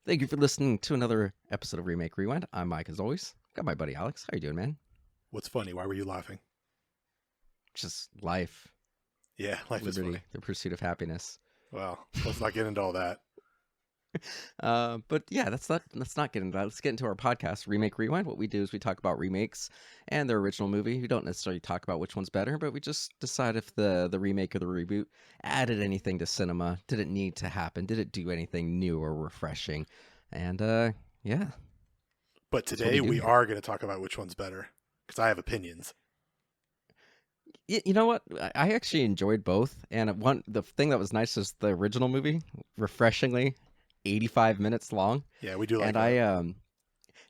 Thank you for listening to another episode of Remake Rewind. I'm Mike, as always. Got my buddy Alex. How you doing, man? What's funny? Why were you laughing? Just life. Yeah, life liberty, is funny. The pursuit of happiness. Well, let's not get into all that. But yeah, let's not get into that. Let's get into our podcast, Remake Rewind. What we do is we talk about remakes and their original movie. We don't necessarily talk about which one's better, but we just decide if the remake or the reboot added anything to cinema. Did it need to happen? Did it do anything new or refreshing? And yeah. But today we are going to talk about which one's better, because I have opinions. You know what? I actually enjoyed both, and the thing that was nice is the original movie, refreshingly 85 minutes long. Yeah, we do like and that.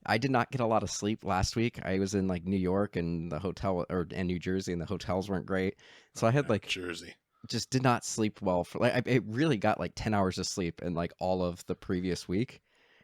I did not get a lot of sleep last week. I was in like New York and the hotel, and New Jersey, and the hotels weren't great. So I had like Jersey. Just did not sleep well for it really got like 10 hours of sleep in like all of the previous week.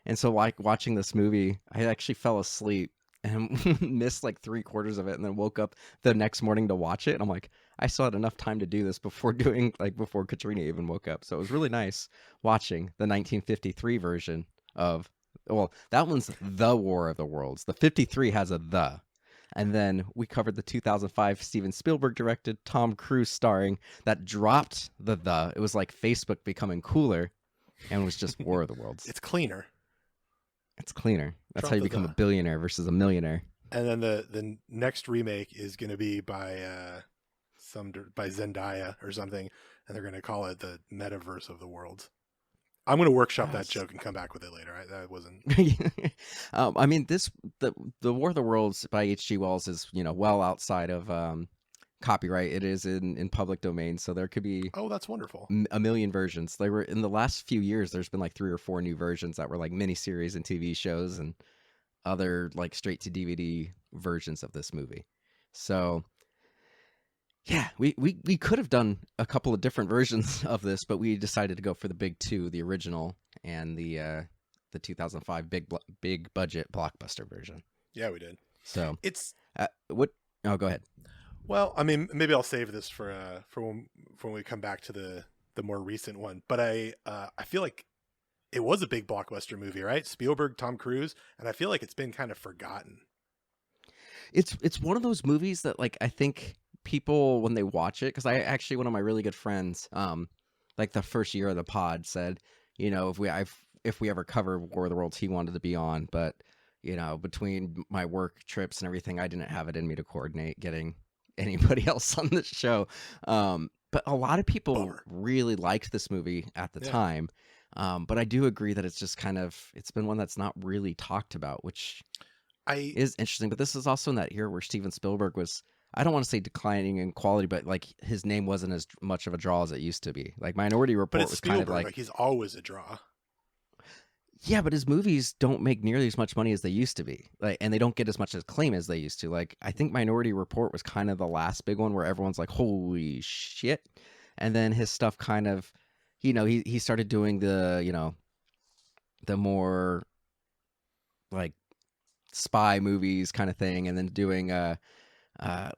And so like watching this movie, I actually fell asleep and missed like 3/4 of it, and then woke up the next morning to watch it. And I'm like, I still had enough time to do this before Katrina even woke up. So it was really nice watching the 1953 version of, well, that one's The War of the Worlds. The 53 has a the. And then we covered the 2005 Steven Spielberg directed, Tom Cruise starring, that dropped the. It was like Facebook becoming cooler, and it was just War of the Worlds. It's cleaner. It's cleaner. That's how you become a billionaire versus a millionaire. And then the next remake is going to be by Zendaya or something, and they're going to call it the Metaverse of the Worlds. I'm going to workshop that joke and come back with it later. That wasn't. I mean, the War of the Worlds by H.G. Wells is well outside of copyright. It is in public domain, so there could be that's wonderful, a million versions. They were in the last few years. There's been like 3 or 4 new versions that were like miniseries and TV shows and other like straight to DVD versions of this movie. So yeah, we could have done a couple of different versions of this, but we decided to go for the big two, the original and the 2005 big budget blockbuster version. Yeah, we did. So it's what? Oh, go ahead. Well, I mean, maybe I'll save this for when we come back to the more recent one. But I feel like it was a big blockbuster movie, right? Spielberg, Tom Cruise, and I feel like it's been kind of forgotten. It's one of those movies that like I think people when they watch it, because I actually, one of my really good friends, like the first year of the pod said, if we ever cover War of the Worlds, he wanted to be on, but between my work trips and everything, I didn't have it in me to coordinate getting anybody else on the show. But a lot of people really liked this movie at the time. But I do agree that it's just it's been one that's not really talked about, which is interesting. But this is also in that year where Steven Spielberg was, I don't want to say declining in quality, but like his name wasn't as much of a draw as it used to be. Like Minority Report was Spielberg, kind of like he's always a draw. Yeah, but his movies don't make nearly as much money as they used to be. Like, and they don't get as much acclaim as they used to. Like, I think Minority Report was kind of the last big one where everyone's like, holy shit. And then his stuff kind of, he started doing the more like spy movies kind of thing, and then doing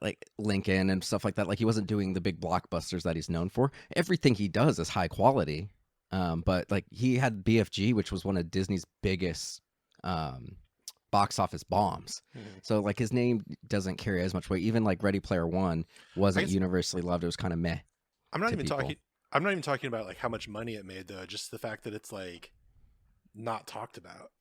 like Lincoln and stuff like that. Like, he wasn't doing the big blockbusters that he's known for. Everything he does is high quality. But like he had BFG, which was one of Disney's biggest box office bombs. So like his name doesn't carry as much weight. Even like Ready Player One wasn't universally loved. It was kind of meh. I'm not even talking about like how much money it made though. Just the fact that it's like not talked about.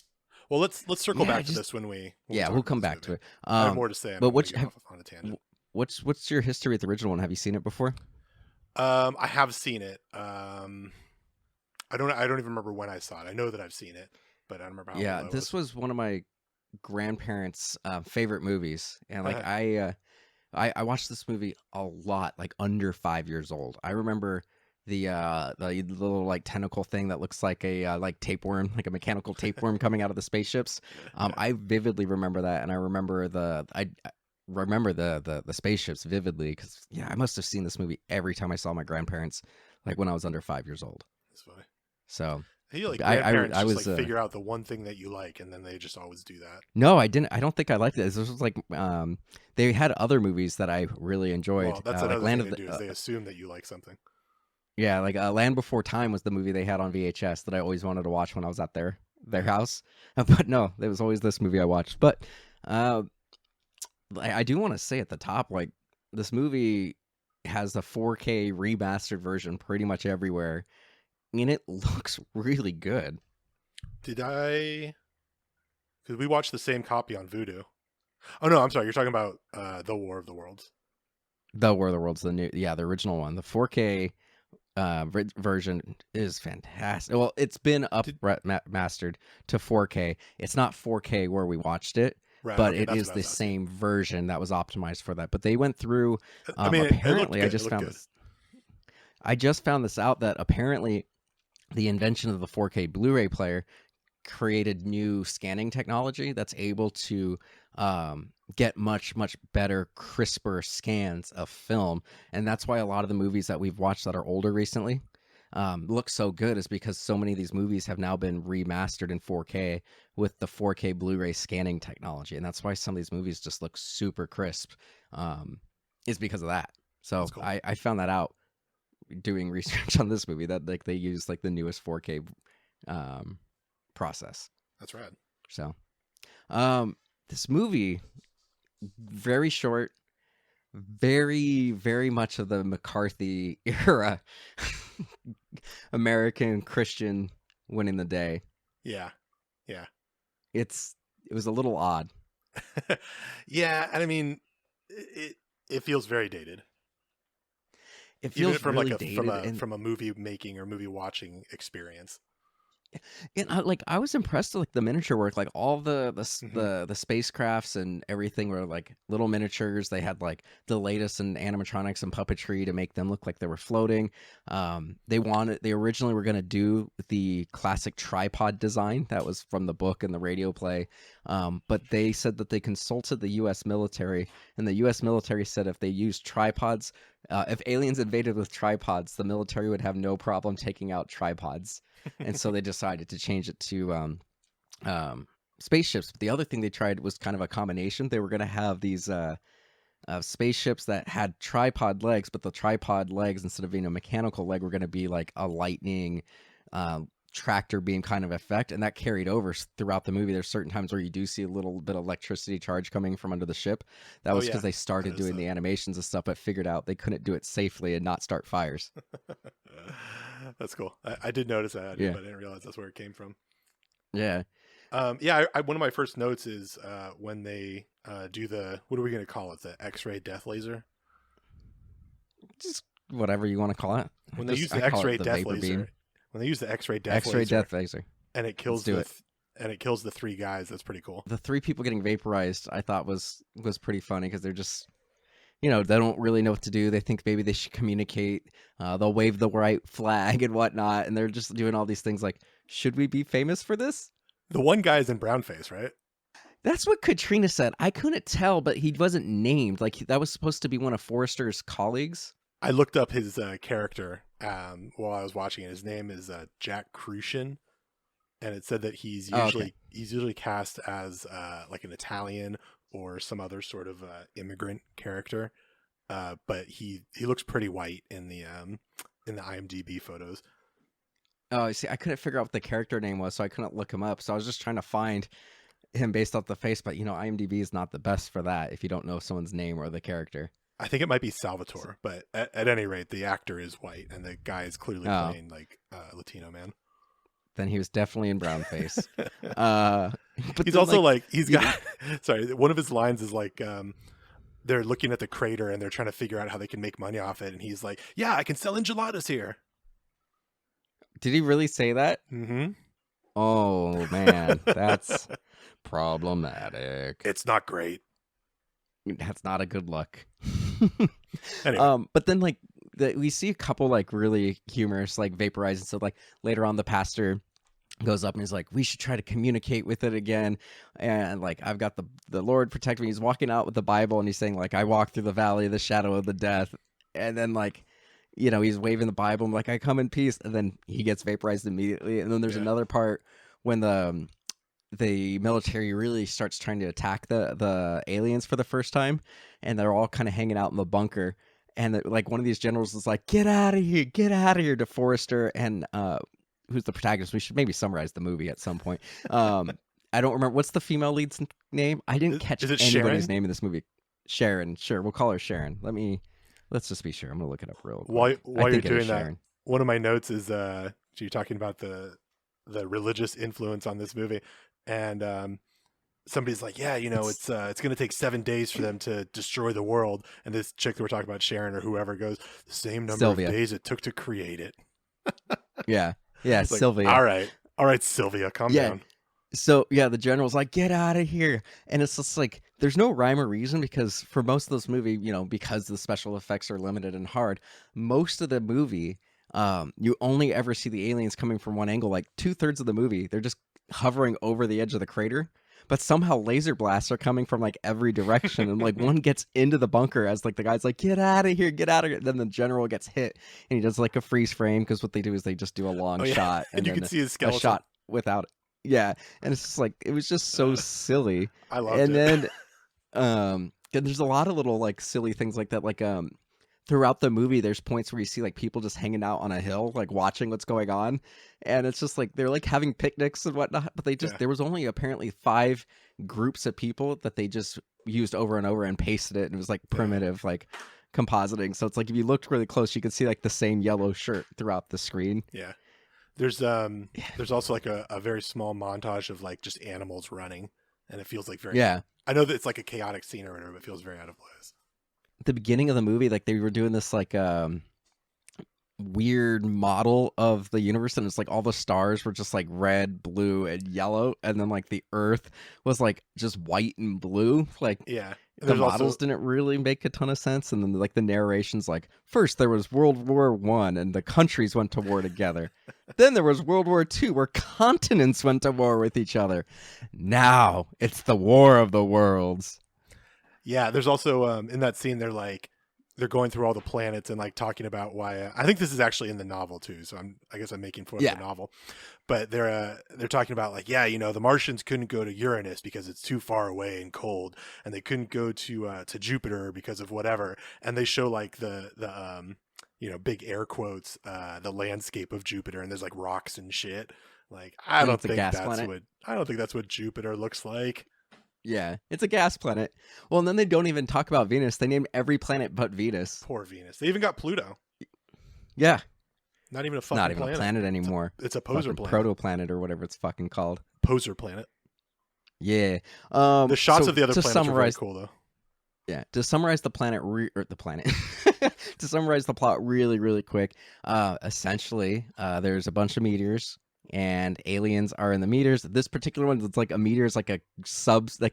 Well, let's circle back to this when we'll come back to it. I have more to say. But on a tangent. What's your history with the original one? Have you seen it before? I have seen it. I don't even remember when I saw it. I know that I've seen it, but I don't remember how. Yeah, this was one of my grandparents' favorite movies, and like I watched this movie a lot, like under 5 years old. I remember the little like tentacle thing that looks like a like tapeworm, like a mechanical tapeworm coming out of the spaceships. I vividly remember that, and I remember the spaceships vividly because I must have seen this movie every time I saw my grandparents, like when I was under 5 years old. That's funny. So I was figure out the one thing that you like, and then they just always do that. No, I didn't. I don't think I liked this. This was like they had other movies that I really enjoyed. Well, that's another thing they do is they assume that you like something. Yeah, like Land Before Time was the movie they had on VHS that I always wanted to watch when I was at their house. But no, there was always this movie I watched. But uh, I do want to say at the top, like this movie has the 4K remastered version pretty much everywhere, and it looks really good. Did I? Because we watched the same copy on Vudu. Oh no, I'm sorry. You're talking about the War of the Worlds. The War of the Worlds, the original one, the 4K version is fantastic. Well, it's been mastered to 4K. It's not 4K where we watched it, Right, but okay, it that's is what I the was asking. same version that was optimized for that. But they went through. I mean, it looked Apparently, good. I just It looked found good. this. I just found this out that apparently the invention of the 4K Blu-ray player created new scanning technology that's able to get much better, crisper scans of film, and that's why a lot of the movies that we've watched that are older recently look so good, is because so many of these movies have now been remastered in 4K with the 4K Blu-ray scanning technology, and that's why some of these movies just look super crisp. Is because of that. So Cool. I found that out doing research on this movie, that like they use like the newest 4K process. That's rad. So, this movie, very short, very much of the McCarthy era, American Christian winning the day. Yeah. It was a little odd. Yeah, and I mean, it feels very dated. It feels even from really like dated from a movie making or movie watching experience. And I was impressed with like the miniature work, like all the spacecrafts and everything were like little miniatures. They had like the latest in animatronics and puppetry to make them look like they were floating. They originally were going to do the classic tripod design that was from the book and the radio play, but they said that they consulted the U.S. military, and the U.S. military said if they used tripods, if aliens invaded with tripods, the military would have no problem taking out tripods. And so they decided to change it to spaceships. But the other thing they tried was kind of a combination. They were going to have these spaceships that had tripod legs, but the tripod legs, instead of being a mechanical leg, were going to be like a lightning tractor beam kind of effect. And that carried over throughout the movie. There's certain times where you do see a little bit of electricity charge coming from under the ship. That was because they started doing the animations and stuff, but figured out they couldn't do it safely and not start fires. That's cool. I did notice that, Yeah. but I didn't realize that's where it came from. Yeah. One of my first notes is when they do what are we going to call it? The X-ray death laser? Just whatever you want to call it. When they use the X-ray death laser. When they use the X-ray death laser. And it kills the three guys. That's pretty cool. The three people getting vaporized, I thought was pretty funny, because they're just, they don't really know what to do. They think maybe they should communicate. They'll wave the right flag and whatnot, and they're just doing all these things like, should we be famous for this? The one guy is in brownface, right? That's what Katrina said. I couldn't tell, but he wasn't named. Like, that was supposed to be one of Forrester's colleagues. I looked up his character while I was watching it. His name is Jack Crucian, and it said that he's usually cast as like an Italian or some other sort of immigrant character, but he looks pretty white in the IMDb photos. Oh, see, I couldn't figure out what the character name was, so I couldn't look him up. So I was just trying to find him based off the face, but IMDb is not the best for that if you don't know someone's name or the character. I think it might be Salvatore, but at any rate, the actor is white, and the guy is clearly playing like a Latino man. Then he was definitely in brownface. But he's also he's got. Sorry, one of his lines is like, they're looking at the crater and they're trying to figure out how they can make money off it, and he's like, "Yeah, I can sell enchiladas here." Did he really say that? Mm-hmm. Oh man, that's problematic. It's not great. That's not a good look. Anyway. But then we see a couple really humorous vaporizing. So later on, the pastor goes up and he's like, we should try to communicate with it again. And I've got the Lord protect me. He's walking out with the Bible and he's saying I walk through the valley of the shadow of the death. And then he's waving the Bible. I'm like, I come in peace. And then he gets vaporized immediately. And then there's another part when the military really starts trying to attack the aliens for the first time, and they're all kind of hanging out in the bunker, and like one of these generals is like, get out of here to Forrester, and who's the protagonist. We should maybe summarize the movie at some point. I don't remember what's the female lead's name. I didn't catch is it anybody's Sharon? name in this movie. Sharon, sure, we'll call her Sharon. Let's just be sure. I'm gonna look it up real quick. While I you're think it is doing that, Sharon. one of my notes is you're talking about the religious influence on this movie, and somebody's like, yeah, it's going to take 7 days for them to destroy the world, and this chick that we're talking about, Sharon or whoever, goes, the same number Sylvia. of days it took to create it. Yeah, It's Sylvia. Like, all right, Sylvia, calm down. So yeah, the general's like, get out of here, and it's just like there's no rhyme or reason, because for most of this movie, because the special effects are limited and hard, most of the movie, you only ever see the aliens coming from one angle. Like 2/3 of the movie, they're just hovering over the edge of the crater, but somehow laser blasts are coming from like every direction, and like one gets into the bunker as like the guy's like, get out of here, then the general gets hit, and he does like a freeze frame, because what they do is they just do a long shot, and you can see his skeleton. A shot without it. Yeah, and it's just like, it was just so silly. I loved it. And then there's a lot of little like silly things like that, like throughout the movie there's points where you see like people just hanging out on a hill, like watching what's going on, and it's just like they're like having picnics and whatnot, but there was only apparently 5 groups of people that they just used over and over and pasted it, and it was like primitive like compositing, so it's like if you looked really close you could see like the same yellow shirt throughout the screen. There's also like a very small montage of like just animals running, and it feels like very I know that it's like a chaotic scene or whatever, but it feels very out of place. At the beginning of the movie, like they were doing this like weird model of the universe, and it's like all the stars were just like red, blue, and yellow, and then like the Earth was like just white and blue. Like the models didn't really make a ton of sense, and then like the narration's like, first there was World War I and the countries went to war together. Then there was World War II where continents went to war with each other. Now it's the War of the Worlds. Yeah, there's also in that scene they're going through all the planets and like talking about why I think this is actually in the novel too, so I guess I'm making fun of the novel, but they're talking about like, the Martians couldn't go to Uranus because it's too far away and cold, and they couldn't go to Jupiter because of whatever, and they show like the big air quotes, the landscape of Jupiter, and there's like rocks and shit. Like I don't think that's what Jupiter looks like. Yeah, it's a gas planet. Well, and then they don't even talk about Venus. They named every planet but Venus. Poor Venus. They even got Pluto. Yeah. Not even a fucking planet. A planet anymore. It's a poser planet. Proto-planet or whatever it's fucking called. Poser planet. Yeah. The shots of the other planets are very cool, though. Yeah. To summarize the planet, to summarize the plot really, really quick, essentially, there's a bunch of meteors, and aliens are in the meteors. This particular one, it's like a meteor is like a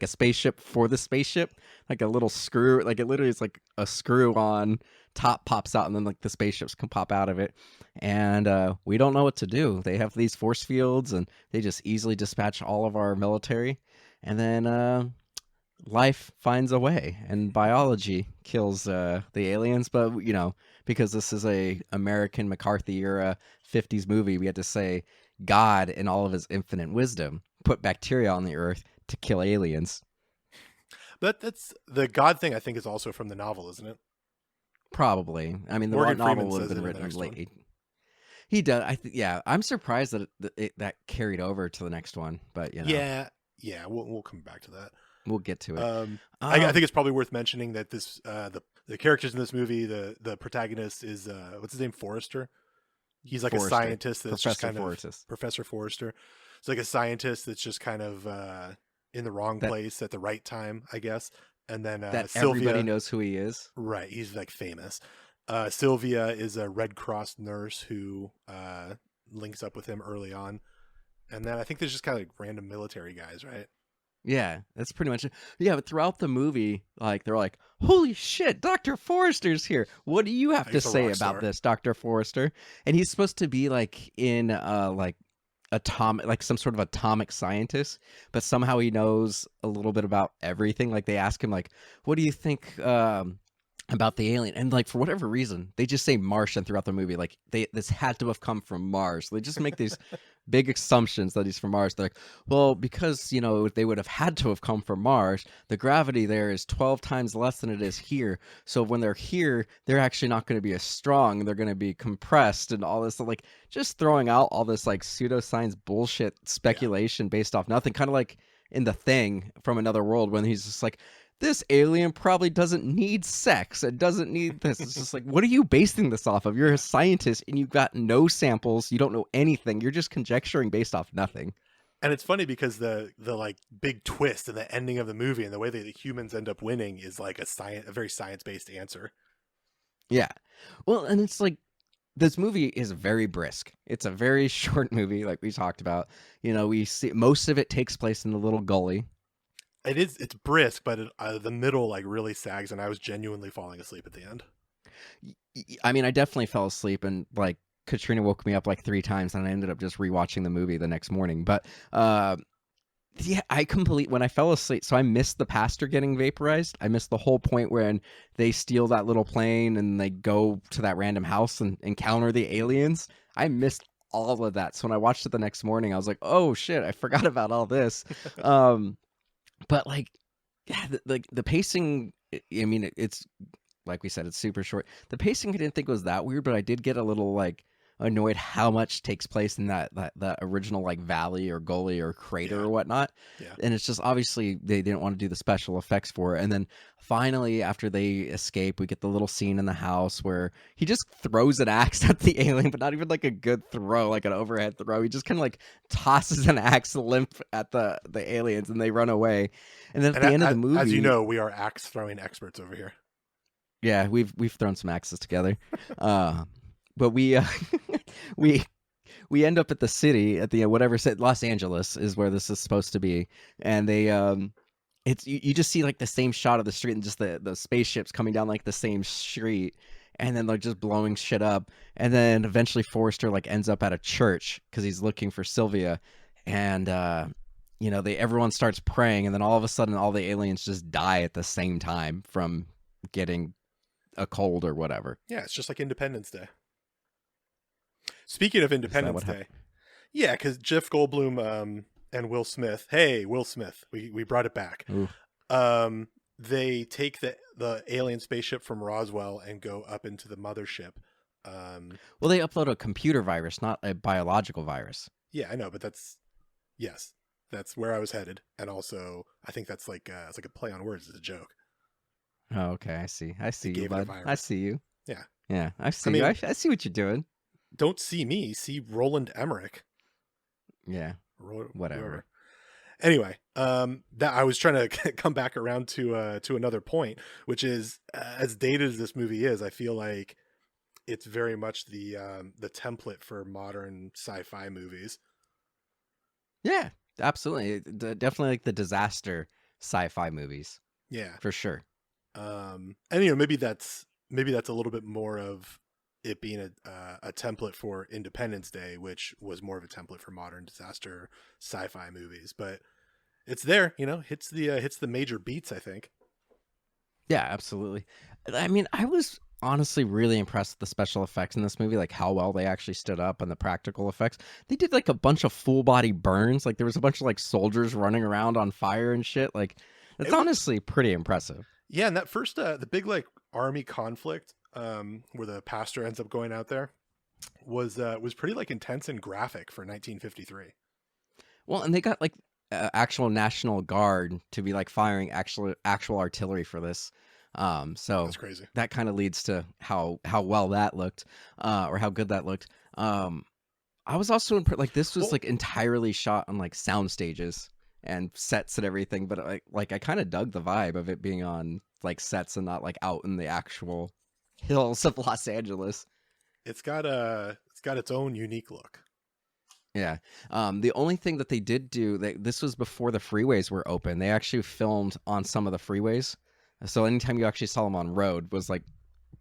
spaceship for the spaceship, like a little screw, like it literally is like a screw on top pops out, and then like the spaceships can pop out of it, and we don't know what to do. They have these force fields, and they just easily dispatch all of our military, and then life finds a way, and biology kills the aliens. But because this is a American McCarthy era 50s movie, we had to say God, in all of his infinite wisdom, put bacteria on the earth to kill aliens. But that's the God thing, I think, is also from the novel, isn't it? Probably. I mean, the novel would have been written late. He does. I'm surprised that that carried over to the next one, but Yeah, we'll come back to that. We'll get to it. I think it's probably worth mentioning that this the characters in this movie, the protagonist is what's his name, Forrester. He's like Forrester. A scientist that's just kind Forrester. of Professor Forrester. It's like a scientist that's just kind of in the wrong place at the right time, I guess. And then that Sylvia, everybody knows who he is. Right, he's like famous. Sylvia is a Red Cross nurse who links up with him early on. And then I think there's just kind of like random military guys, right? Yeah, that's pretty much it. Yeah, but throughout the movie, like they're like, "Holy shit, Dr. Forrester's here. What do you have to say about this, Dr. Forrester?" And he's supposed to be like in like atomic, like some sort of atomic scientist, but somehow he knows a little bit about everything. Like they ask him like, "What do you think about the alien?" And like for whatever reason, they just say Martian throughout the movie. Like this had to have come from Mars. They just make these big assumptions that he's from Mars. They're like, well, because, you know, they would have had to have come from Mars, the gravity there is 12 times less than it is here. So when they're here, they're actually not going to be as strong. They're going to be compressed and all this, like, just throwing out all this, like, pseudoscience bullshit speculation based off nothing. Kind of like in The Thing from Another World when he's just like, this alien probably doesn't need sex. It doesn't need this. It's just like, what are you basing this off of? You're a scientist and you've got no samples. You don't know anything. You're just conjecturing based off nothing. And it's funny because the like big twist in the ending of the movie and the way that the humans end up winning is like a very science-based answer. Yeah. Well, and it's like, this movie is very brisk. It's a very short movie, like we talked about. You know, we see most of it takes place in the little gully. It's brisk, but the middle like really sags, and I was genuinely falling asleep at the end. I mean, I definitely fell asleep, and like Katrina woke me up like 3 times, and I ended up just rewatching the movie the next morning. But yeah, when I fell asleep, so I missed the pastor getting vaporized. I missed the whole point when they steal that little plane and they go to that random house and encounter the aliens. I missed all of that. So when I watched it the next morning, I was like, oh shit, I forgot about all this. But like, yeah, the pacing, I mean, it's like we said, it's super short. The pacing I didn't think was that weird, but I did get a little like annoyed how much takes place in that original like valley or gully or crater or whatnot. Yeah. And it's just obviously they didn't want to do the special effects for it. And then finally, after they escape, we get the little scene in the house where he just throws an axe at the alien, but not even like a good throw, like an overhead throw. He just kind of like tosses an axe limp at the aliens and they run away. And then at the end of the movie, as you know, we are axe throwing experts over here. Yeah, we've thrown some axes together. But we we end up at the city at the whatever set. Los Angeles is where this is supposed to be, and they it's you just see like the same shot of the street and just the spaceships coming down like the same street, and then like just blowing shit up, and then eventually Forrester like ends up at a church because he's looking for Sylvia, and you know everyone starts praying, and then all of a sudden all the aliens just die at the same time from getting a cold or whatever. Yeah, it's just like Independence Day. Speaking of Independence Day, yeah, because Jeff Goldblum and Will Smith. Hey, Will Smith, we brought it back. They take the alien spaceship from Roswell and go up into the mothership. Well, they upload a computer virus, not a biological virus. Yeah, I know, but that's where I was headed, and also I think that's like it's like a play on words. It's a joke. Oh, okay, I see you, bud. I see you. Yeah, I see you. I see what you're doing. Don't see me, see Roland Emmerich. Yeah, whatever. Whoever. Anyway, that I was trying to come back around to another point, which is as dated as this movie is, I feel like it's very much the template for modern sci-fi movies. Yeah, absolutely. Definitely like the disaster sci-fi movies. Yeah, for sure. And you know maybe that's a little bit more of it being a template for Independence Day, which was more of a template for modern disaster sci-fi movies. But it's there, you know, hits the major beats, I think. Yeah, absolutely. I mean, I was honestly really impressed with the special effects in this movie, like how well they actually stood up and the practical effects. They did like a bunch of full body burns. Like there was a bunch of like soldiers running around on fire and shit. Like it's honestly pretty impressive. Yeah, and that first the big like army conflict where the pastor ends up going out there was pretty like intense and graphic for 1953. Well, and they got like actual National Guard to be like firing actual artillery for this. So that's crazy. That kind of leads to how well that looked, or how good that looked. I was also like this was like entirely shot on like sound stages and sets and everything, but I kind of dug the vibe of it being on like sets and not like out in the actual hills of Los Angeles. It's got its own unique look. Yeah. The only thing that they did do, this was before the freeways were open. They actually filmed on some of the freeways. So anytime you actually saw them on road was like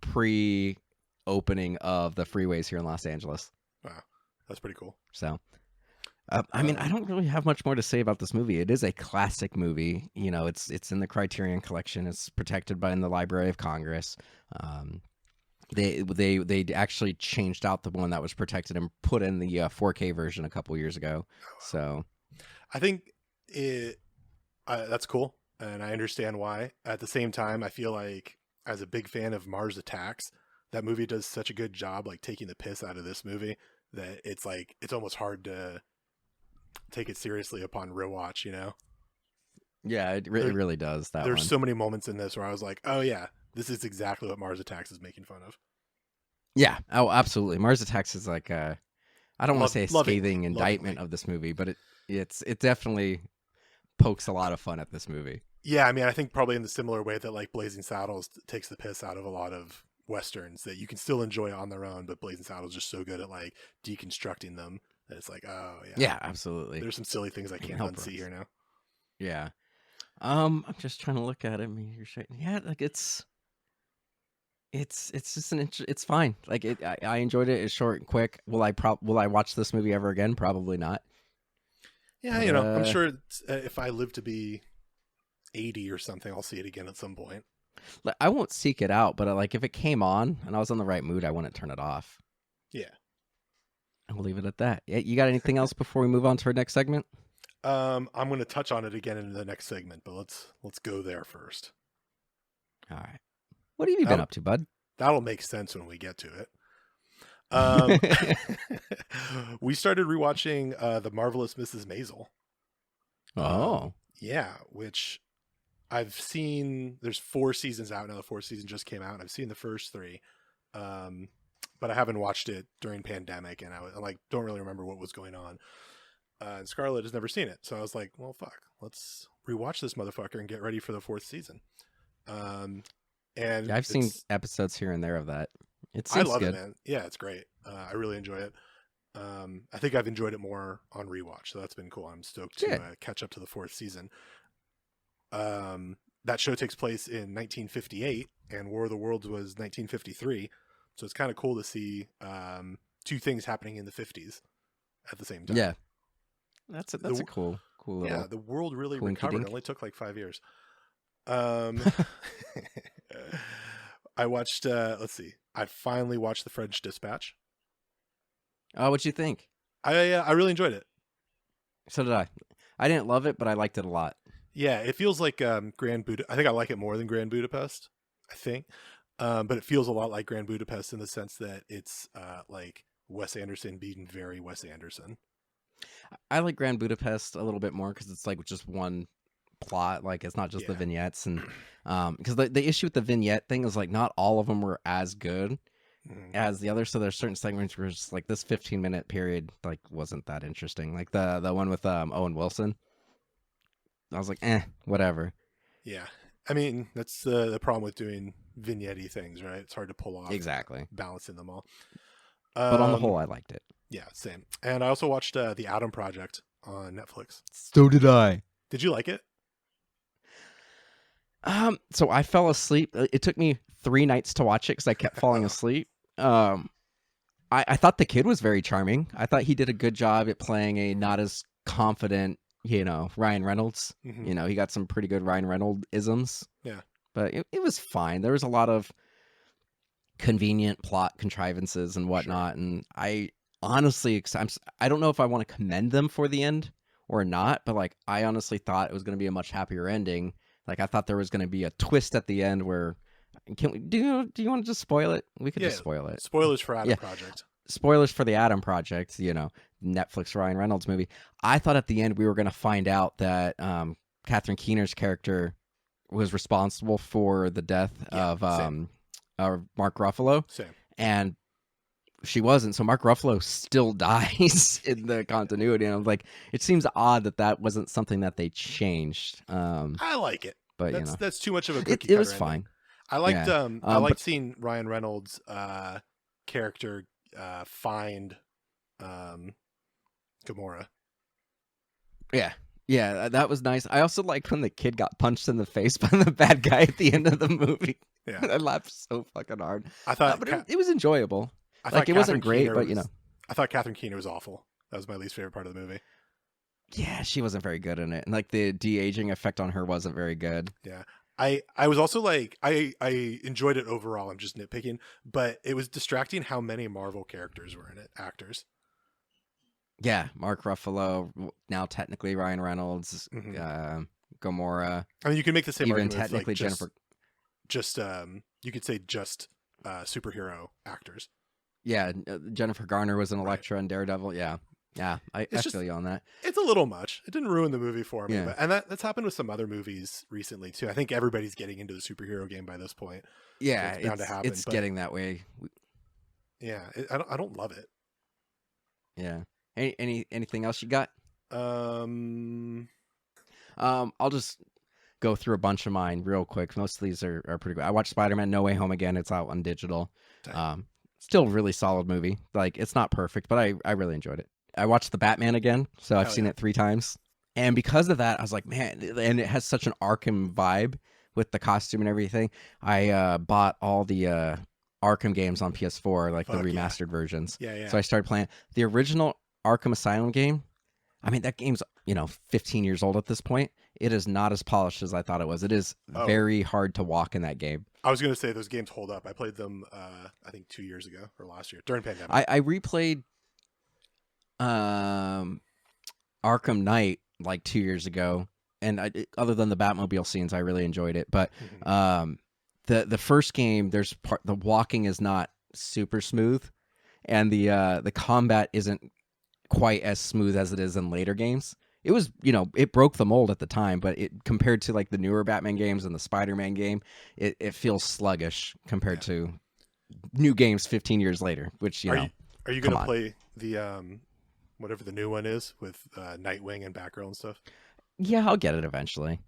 pre-opening of the freeways here in Los Angeles. Wow. That's pretty cool. So, I mean, I don't really have much more to say about this movie. It is a classic movie. You know, it's in the Criterion Collection. It's protected by in the Library of Congress. They actually changed out the one that was protected and put in the 4K version a couple years ago. So I think that's cool, and I understand why. At the same time, I feel like as a big fan of Mars Attacks, that movie does such a good job like taking the piss out of this movie that it's like it's almost hard to take it seriously upon rewatch, you know? yeah, it really does that There's one. so many moments in this where I was like, oh yeah, this is exactly what Mars Attacks is making fun of. Yeah, oh, absolutely. Mars Attacks is like I don't want to say a scathing Lovingly. indictment of this movie, but it definitely pokes a lot of fun at this movie. Yeah, I mean, I think probably in the similar way that like Blazing Saddles takes the piss out of a lot of westerns that you can still enjoy on their own, but Blazing Saddles is just so good at like deconstructing them that it's like, oh yeah, Yeah, absolutely. there's some silly things I can't unsee here now. Yeah. I'm just trying to look at it. Yeah, like it's just it's fine. Like I enjoyed it. It's short and quick. Will I watch this movie ever again? Probably not. Yeah, you know, I'm sure if I live to be 80 or something, I'll see it again at some point. Like, I won't seek it out, but like if it came on and I was in the right mood, I wouldn't turn it off. Yeah. I'll leave it at that. Yeah, you got anything else before we move on to our next segment? I'm going to touch on it again in the next segment, but let's go there first. All right. What have you been up to, bud? That'll make sense when we get to it. We started rewatching The Marvelous Mrs Maisel. Oh. Yeah, which I've seen. There's 4 seasons out now. The 4th season just came out, and I've seen the first 3. But I haven't watched it during pandemic, and I like don't really remember what was going on. And Scarlett has never seen it, so I was like, well, fuck, let's rewatch this motherfucker and get ready for the 4th season. And yeah, I've seen episodes here and there of that. I love it, man. Yeah, it's great. I really enjoy it. I think I've enjoyed it more on rewatch, so that's been cool. I'm stoked to catch up to the 4th season. That show takes place in 1958, and War of the Worlds was 1953. So it's kind of cool to see 2 things happening in the 50s at the same time. Yeah, that's a cool little. Yeah, the world really recovered. It only took like 5 years. I watched. Let's see. I finally watched The French Dispatch. Oh, what'd you think? I really enjoyed it. So did I. I didn't love it, but I liked it a lot. Yeah, it feels like Grand Budapest. I think I like it more than Grand Budapest. I think, but it feels a lot like Grand Budapest in the sense that it's like Wes Anderson being very Wes Anderson. I like Grand Budapest a little bit more because it's like just one plot. Like it's not just the vignettes, and because the issue with the vignette thing is like not all of them were as good as the others. So there's certain segments where it's like this 15-minute period like wasn't that interesting. Like the one with Owen Wilson. I was like, whatever. Yeah, I mean that's the problem with doing vignette-y things, right? It's hard to pull off exactly balancing them all. But on the whole, I liked it. Yeah, same. And I also watched The Atom Project on Netflix. So did I. Did you like it? So I fell asleep. It took me 3 nights to watch it because I kept falling asleep. I thought the kid was very charming. I thought he did a good job at playing a not as confident, Ryan Reynolds. Mm-hmm. He got some pretty good Ryan Reynolds isms. Yeah. But it was fine. There was a lot of convenient plot contrivances and whatnot. Sure. And I honestly, I don't know if I want to commend them for the end or not, but like I honestly thought it was going to be a much happier ending. Like I thought there was going to be a twist at the end where do you want to just spoil it? We could just spoil it. Spoilers for Atom Project. Spoilers for the Atom Project, Netflix Ryan Reynolds movie. I thought at the end we were going to find out that Catherine Keener's character was responsible for the death of Mark Ruffalo. Same. And she wasn't. So Mark Ruffalo still dies in the continuity. And I'm like, it seems odd that wasn't something that they changed. I like it. But that's too much of a cookie it was ending. fine. I liked I liked seeing Ryan Reynolds' character find Gamora. Yeah, that was nice. I also liked when the kid got punched in the face by the bad guy at the end of the movie. Yeah, I laughed so fucking hard. I thought, but it was enjoyable. It wasn't great, but I thought Catherine Keener was awful. That was my least favorite part of the movie. Yeah, she wasn't very good in it, and like the de-aging effect on her wasn't very good. Yeah, I was also like I enjoyed it overall. I'm just nitpicking, but it was distracting how many Marvel characters were in it, actors. Yeah, Mark Ruffalo, now technically Ryan Reynolds, Hmm. Gamora, I mean, you can make the same even argument with, technically like Jennifer. just you could say just superhero actors. Yeah, Jennifer Garner was an Right. Electra and Daredevil. Yeah, yeah, I It's just feel you on that. it's a little much. It didn't ruin the movie for me, Yeah, but and that's happened with some other movies recently too. I think everybody's getting into the superhero game by this point, so yeah, it's bound to happen. it's But getting that way. yeah, I don't love it. Yeah. Anything else you got? Um, I'll just go through a bunch of mine real quick. Most of these are pretty good. I watched Spider-Man No Way Home again. It's out on digital. dang. Still a really solid movie. Like, it's not perfect, but I really enjoyed it. I watched The Batman again, so I've Hell seen yeah. it 3 times. And because of that, I was like, man, and it has such an Arkham vibe with the costume and everything. I bought all the Arkham games on PS4, like the Fuck yeah. remastered versions. Yeah, yeah. So I started playing the original Arkham Asylum game. I mean, that game's, 15 years old at this point. It is not as polished as I thought it was. It is Oh. very hard to walk in that game. I was gonna say those games hold up. I played them I think 2 years ago or last year during pandemic. I replayed Arkham Knight like 2 years ago, and other than the Batmobile scenes, I really enjoyed it. But Mhm. the first game, the walking is not super smooth, and the combat isn't quite as smooth as it is in later games. It was, it broke the mold at the time, but it compared to like the newer Batman games and the Spider-Man game, it feels sluggish compared to new games 15 years later, which, Are you come gonna on. play the whatever the new one is with Nightwing and Batgirl and stuff? Yeah, I'll get it eventually.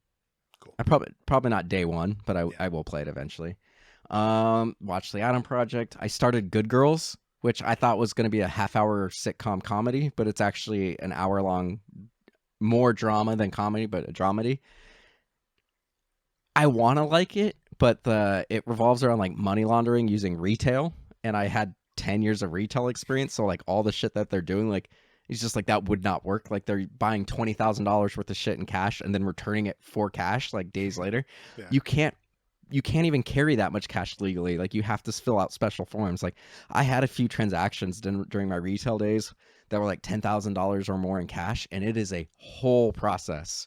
Cool. I probably not day one, but Yeah. I will play it eventually. Watch the Adam Project. I started Good Girls, which I thought was going to be a half-hour sitcom comedy, but it's actually an hour-long, more drama than comedy, but a dramedy. I want to like it, but it revolves around like money laundering using retail, and I had 10 years of retail experience, so like all the shit that they're doing, like it's just like that would not work. Like they're buying $20,000 worth of shit in cash and then returning it for cash like days later. Yeah. You can't even carry that much cash legally. Like you have to fill out special forms. Like I had a few transactions during my retail days that were like $10,000 or more in cash, and it is a whole process.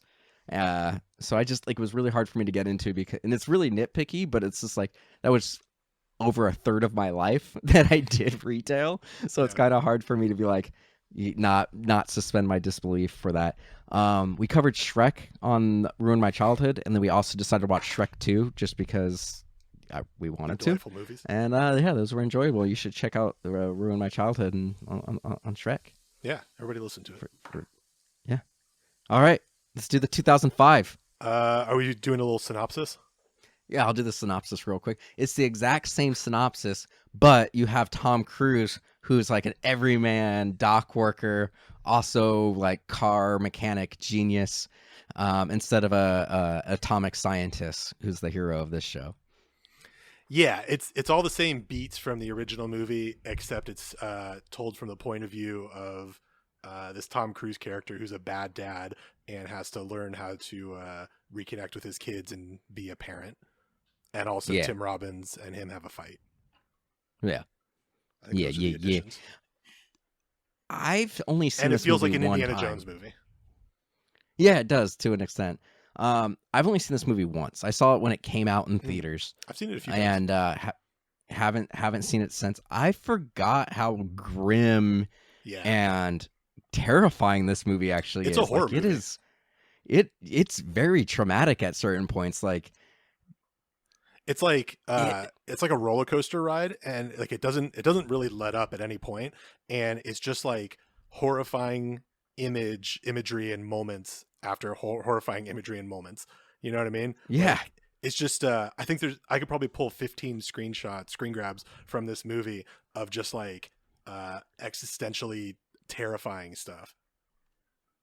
So I just like it was really hard for me to get into and it's really nitpicky, but it's just like that was over a third of my life that I did retail. So it's Yeah. kind of hard for me to be like not suspend my disbelief for that. We covered Shrek on Ruin My Childhood, and then we also decided to watch Shrek 2 just because we wanted to. Delightful movies. And yeah, those were enjoyable. You should check out the Ruin My Childhood and on Shrek. Yeah, everybody listen to it. Yeah. All right, let's do the 2005. Are we doing a little synopsis? Yeah, I'll do the synopsis real quick. It's the exact same synopsis, but you have Tom Cruise, who's like an everyman dock worker, also like car mechanic genius, instead of a atomic scientist, who's the hero of this show. Yeah, it's all the same beats from the original movie, except it's told from the point of view of this Tom Cruise character who's a bad dad and has to learn how to reconnect with his kids and be a parent. And also Yeah. Tim Robbins and him have a fight. Yeah. I think those are the additions. I've only seen And it this feels like movie an one Indiana time. Jones movie. Yeah, it does to an extent. I've only seen this movie once. I saw it when it came out in theaters, I've seen it a few times. and haven't seen it since. I forgot how grim Yeah. and terrifying this movie actually It's is. a horror Like, it movie. is. It's very traumatic at certain points. Like It's like it's like a roller coaster ride, and like it doesn't really let up at any point, and it's just like horrifying imagery and moments after horrifying imagery and moments. You know what I mean? Yeah. Like, it's just I think I could probably pull 15 screen grabs from this movie of just like existentially terrifying stuff.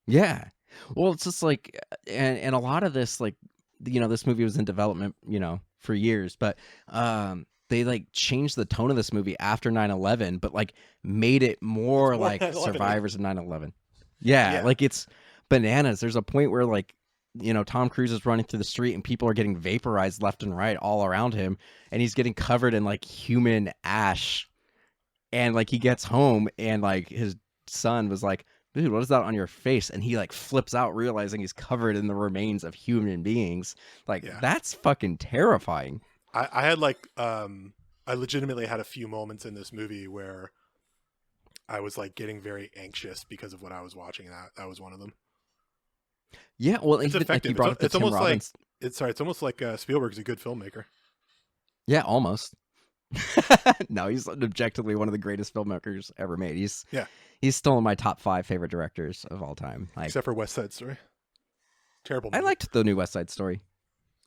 Yeah. Well, it's just like, and a lot of this, like, this movie was in development, for years, but they like changed the tone of this movie after 9/11, but like made it more It's more like 9/11, yeah. survivors of 9/11. Yeah, Yeah. like it's bananas. There's a point where like Tom Cruise is running through the street and people are getting vaporized left and right all around him, and he's getting covered in like human ash. And like he gets home and like his son was like, dude, what is that on your face? And he like flips out realizing he's covered in the remains of human beings. Like that's fucking terrifying. I had like I legitimately had a few moments in this movie where I was like getting very anxious because of what I was watching. That was one of them. Yeah, well, it's even, effective. like, you brought up the It's Tim almost Robbins. like it's almost like Spielberg's a good filmmaker. Yeah, almost. No, he's objectively one of the greatest filmmakers ever made. He's still in my top 5 favorite directors of all time. Like, except for West Side Story. Terrible movie. I liked the new West Side Story.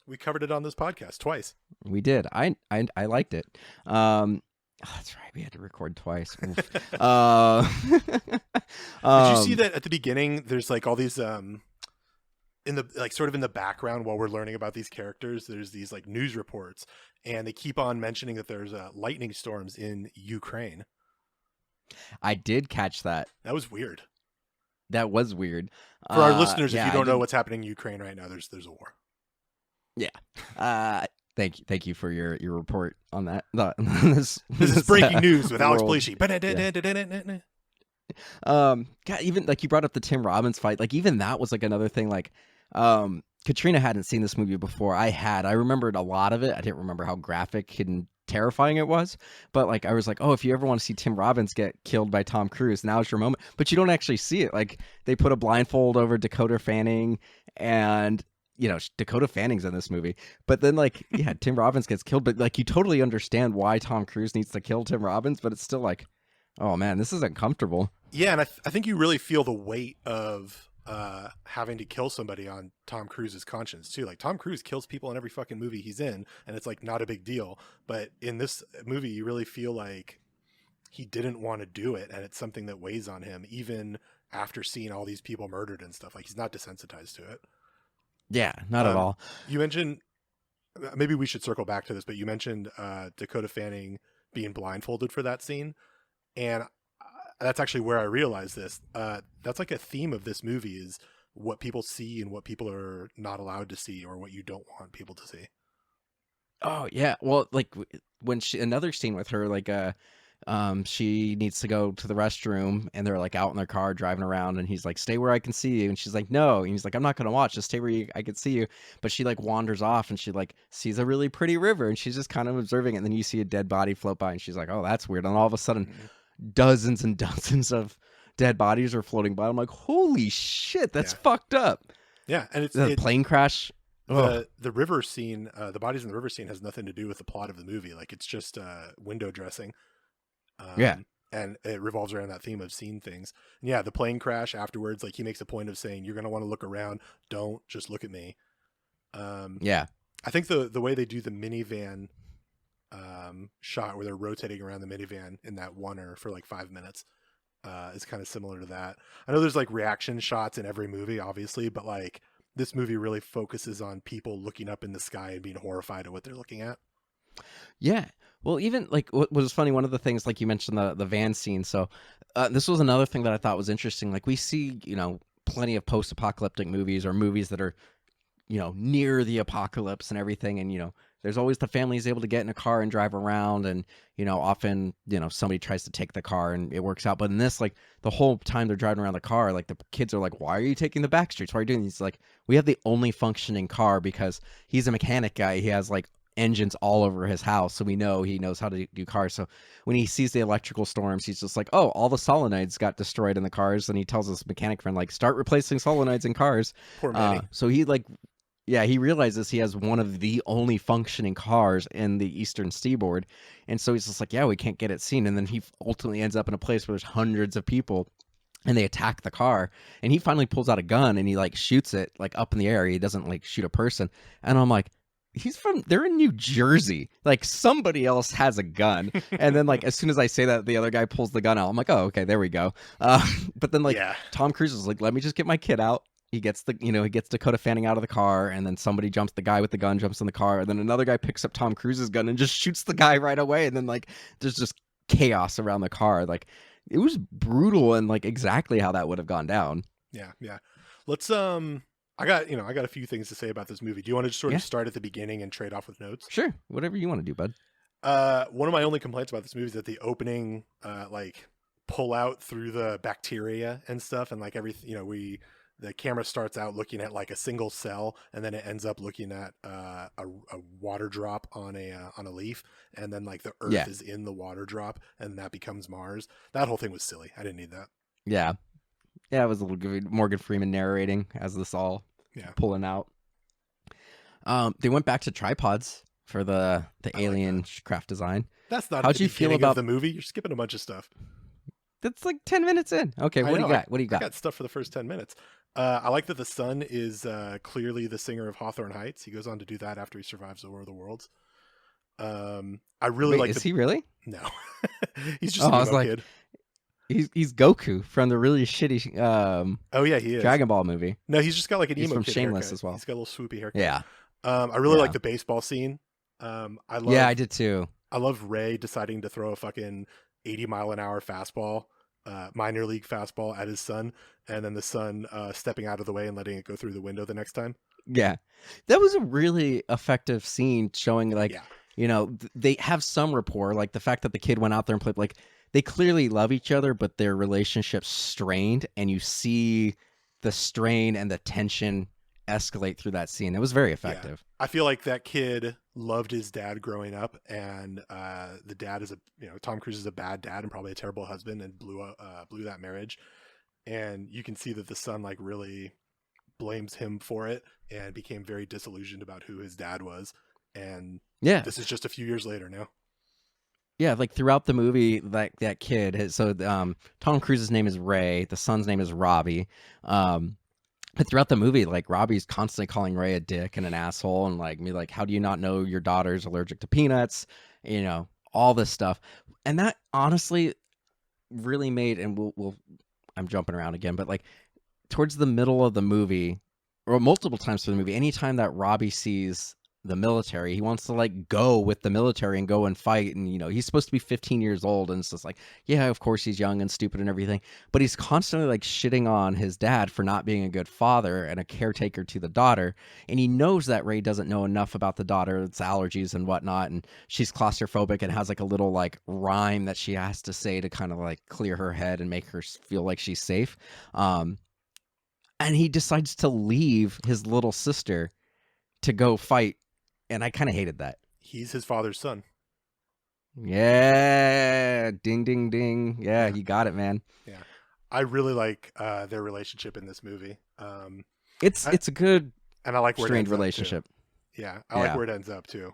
We covered it on this podcast twice. We did. I liked it. That's right. We had to record twice. Did you see that at the beginning? There's like all these in the like sort of in the background while we're learning about these characters. There's these like news reports, and they keep on mentioning that there's lightning storms in Ukraine. I did catch that. That was weird. That was weird. For our listeners, if you don't know know what's happening in Ukraine right now, there's a war. Yeah. Thank you for your report on that. This is breaking news with Alex Bleachy. God, even like you brought up the Tim Robbins fight. Like even that was like another thing. Like, Katrina hadn't seen this movie before. I remembered a lot of it. I didn't remember how graphic and terrifying it was. But like I was like, oh, if you ever want to see Tim Robbins get killed by Tom Cruise, now's your moment. But you don't actually see it. Like they put a blindfold over Dakota Fanning, and Dakota Fanning's in this movie, but then like, yeah, Tim Robbins gets killed, but like you totally understand why Tom Cruise needs to kill Tim Robbins, but it's still like, oh man, this isn't comfortable. Yeah, and I think you really feel the weight of having to kill somebody on Tom Cruise's conscience too. Like Tom Cruise kills people in every fucking movie he's in, and it's like not a big deal. But in this movie, you really feel like he didn't want to do it, and it's something that weighs on him, even after seeing all these people murdered and stuff. Like he's not desensitized to it. Yeah, not at all. You mentioned, maybe we should circle back to this, but you mentioned Dakota Fanning being blindfolded for that scene. And that's actually where I realized this. That's like a theme of this movie, is what people see and what people are not allowed to see, or what you don't want people to see. Oh yeah. Well, like when another scene with her, like, she needs to go to the restroom, and they're like out in their car driving around, and he's like, stay where I can see you, and she's like, no, and he's like, I'm not gonna watch, just stay where I can see you. But she like wanders off, and she like sees a really pretty river, and she's just kind of observing it, and then you see a dead body float by, and she's like, oh, that's weird. And all of a sudden dozens and dozens of dead bodies are floating by. I'm like, holy shit, that's fucked up. Yeah. And it's the plane crash. The river scene, the bodies in the river scene has nothing to do with the plot of the movie. Like it's just window dressing. And it revolves around that theme of seeing things. And yeah, the plane crash afterwards, like he makes a point of saying, you're going to want to look around. Don't just look at me. I think the way they do the minivan shot, where they're rotating around the minivan in that oneer for like 5 minutes, is kind of similar to that. I know there's like reaction shots in every movie, obviously, but like this movie really focuses on people looking up in the sky and being horrified at what they're looking at. Yeah. Well, even like what was funny, one of the things, like you mentioned the van scene. So this was another thing that I thought was interesting. Like we see, plenty of post-apocalyptic movies, or movies that are, near the apocalypse and everything. And, there's always the family is able to get in a car and drive around, and, often, somebody tries to take the car and it works out. But in this, like the whole time they're driving around the car, like the kids are like, why are you taking the back streets? Why are you doing this? He's like, we have the only functioning car because he's a mechanic guy. He has like engines all over his house, so we know he knows how to do cars. So when he sees the electrical storms, he's just like, oh, all the solenoids got destroyed in the cars, and he tells his mechanic friend, like, start replacing solenoids in cars. Poor Manny. So he like, yeah, he realizes he has one of the only functioning cars in the Eastern Seaboard, and so he's just like, yeah, we can't get it seen. And then he ultimately ends up in a place where there's hundreds of people, and they attack the car, and he finally pulls out a gun and he like shoots it like up in the air. He doesn't like shoot a person, and I'm like, they're in New Jersey. Like somebody else has a gun. And then like, as soon as I say that, the other guy pulls the gun out. I'm like, oh, okay, there we go. But then like Tom Cruise is like, let me just get my kid out. He gets he gets Dakota Fanning out of the car, and then the guy with the gun jumps in the car, and then another guy picks up Tom Cruise's gun and just shoots the guy right away. And then like, there's just chaos around the car. Like it was brutal, and like exactly how that would have gone down. Yeah. Let's I got a few things to say about this movie. Do you want to just sort Yeah. of start at the beginning and trade off with notes? Sure, whatever you want to do, bud. One of my only complaints about this movie is that the opening, like pull out through the bacteria and stuff, and like everything, the camera starts out looking at like a single cell, and then it ends up looking at a water drop on a leaf, and then like the Earth is in the water drop, and that becomes Mars. That whole thing was silly. I didn't need that. Yeah, it was a little good. Morgan Freeman narrating as this all pulling out. They went back to tripods for the alien craft design. That's not. How'd you feel about the movie? You're skipping a bunch of stuff. That's like 10 minutes in. Okay, what do you got? What do you got? I got stuff for the first 10 minutes. I like that the son is clearly the singer of Hawthorne Heights. He goes on to do that after he survives the War of the Worlds. I really like. Is he really? No, he's just a emo kid. He's Goku from the really shitty. Oh yeah, he is. Dragon Ball movie. No, he's just got like an emo from kid Shameless haircut. as well. He's got a little swoopy haircut. Yeah. I really like the baseball scene. I did too. I love Ray deciding to throw a fucking 80-mile-an-hour fastball, minor league fastball at his son, and then the son stepping out of the way and letting it go through the window the next time. Yeah, that was a really effective scene showing like, they have some rapport, like the fact that the kid went out there and played, like they clearly love each other, but their relationship's strained, and you see the strain and the tension escalate through that scene. It was very effective. Yeah. I feel like that kid loved his dad growing up, and the dad is Tom Cruise is a bad dad and probably a terrible husband, and blew that marriage. And you can see that the son like really blames him for it and became very disillusioned about who his dad was. And this is just a few years later now. Yeah, like throughout the movie, like that kid. Tom Cruise's name is Ray. The son's name is Robbie. But throughout the movie, like Robbie's constantly calling Ray a dick and an asshole, and like me, like, how do you not know your daughter's allergic to peanuts? All this stuff, and that honestly really made. And I'm jumping around again, but like towards the middle of the movie, or multiple times through the movie, anytime that Robbie sees the military, he wants to like go with the military and go and fight, and he's supposed to be 15 years old, and it's just like, yeah, of course he's young and stupid and everything, but he's constantly like shitting on his dad for not being a good father and a caretaker to the daughter, and he knows that Ray doesn't know enough about the daughter, its allergies and whatnot, and she's claustrophobic and has like a little like rhyme that she has to say to kind of like clear her head and make her feel like she's safe, and he decides to leave his little sister to go fight. And I kind of hated that. He's his father's son. Yeah. Ding, ding, ding. Yeah, you got it, man. Yeah. I really like their relationship in this movie. It's a good and I like where strained relationship. Yeah. I like where it ends up, too.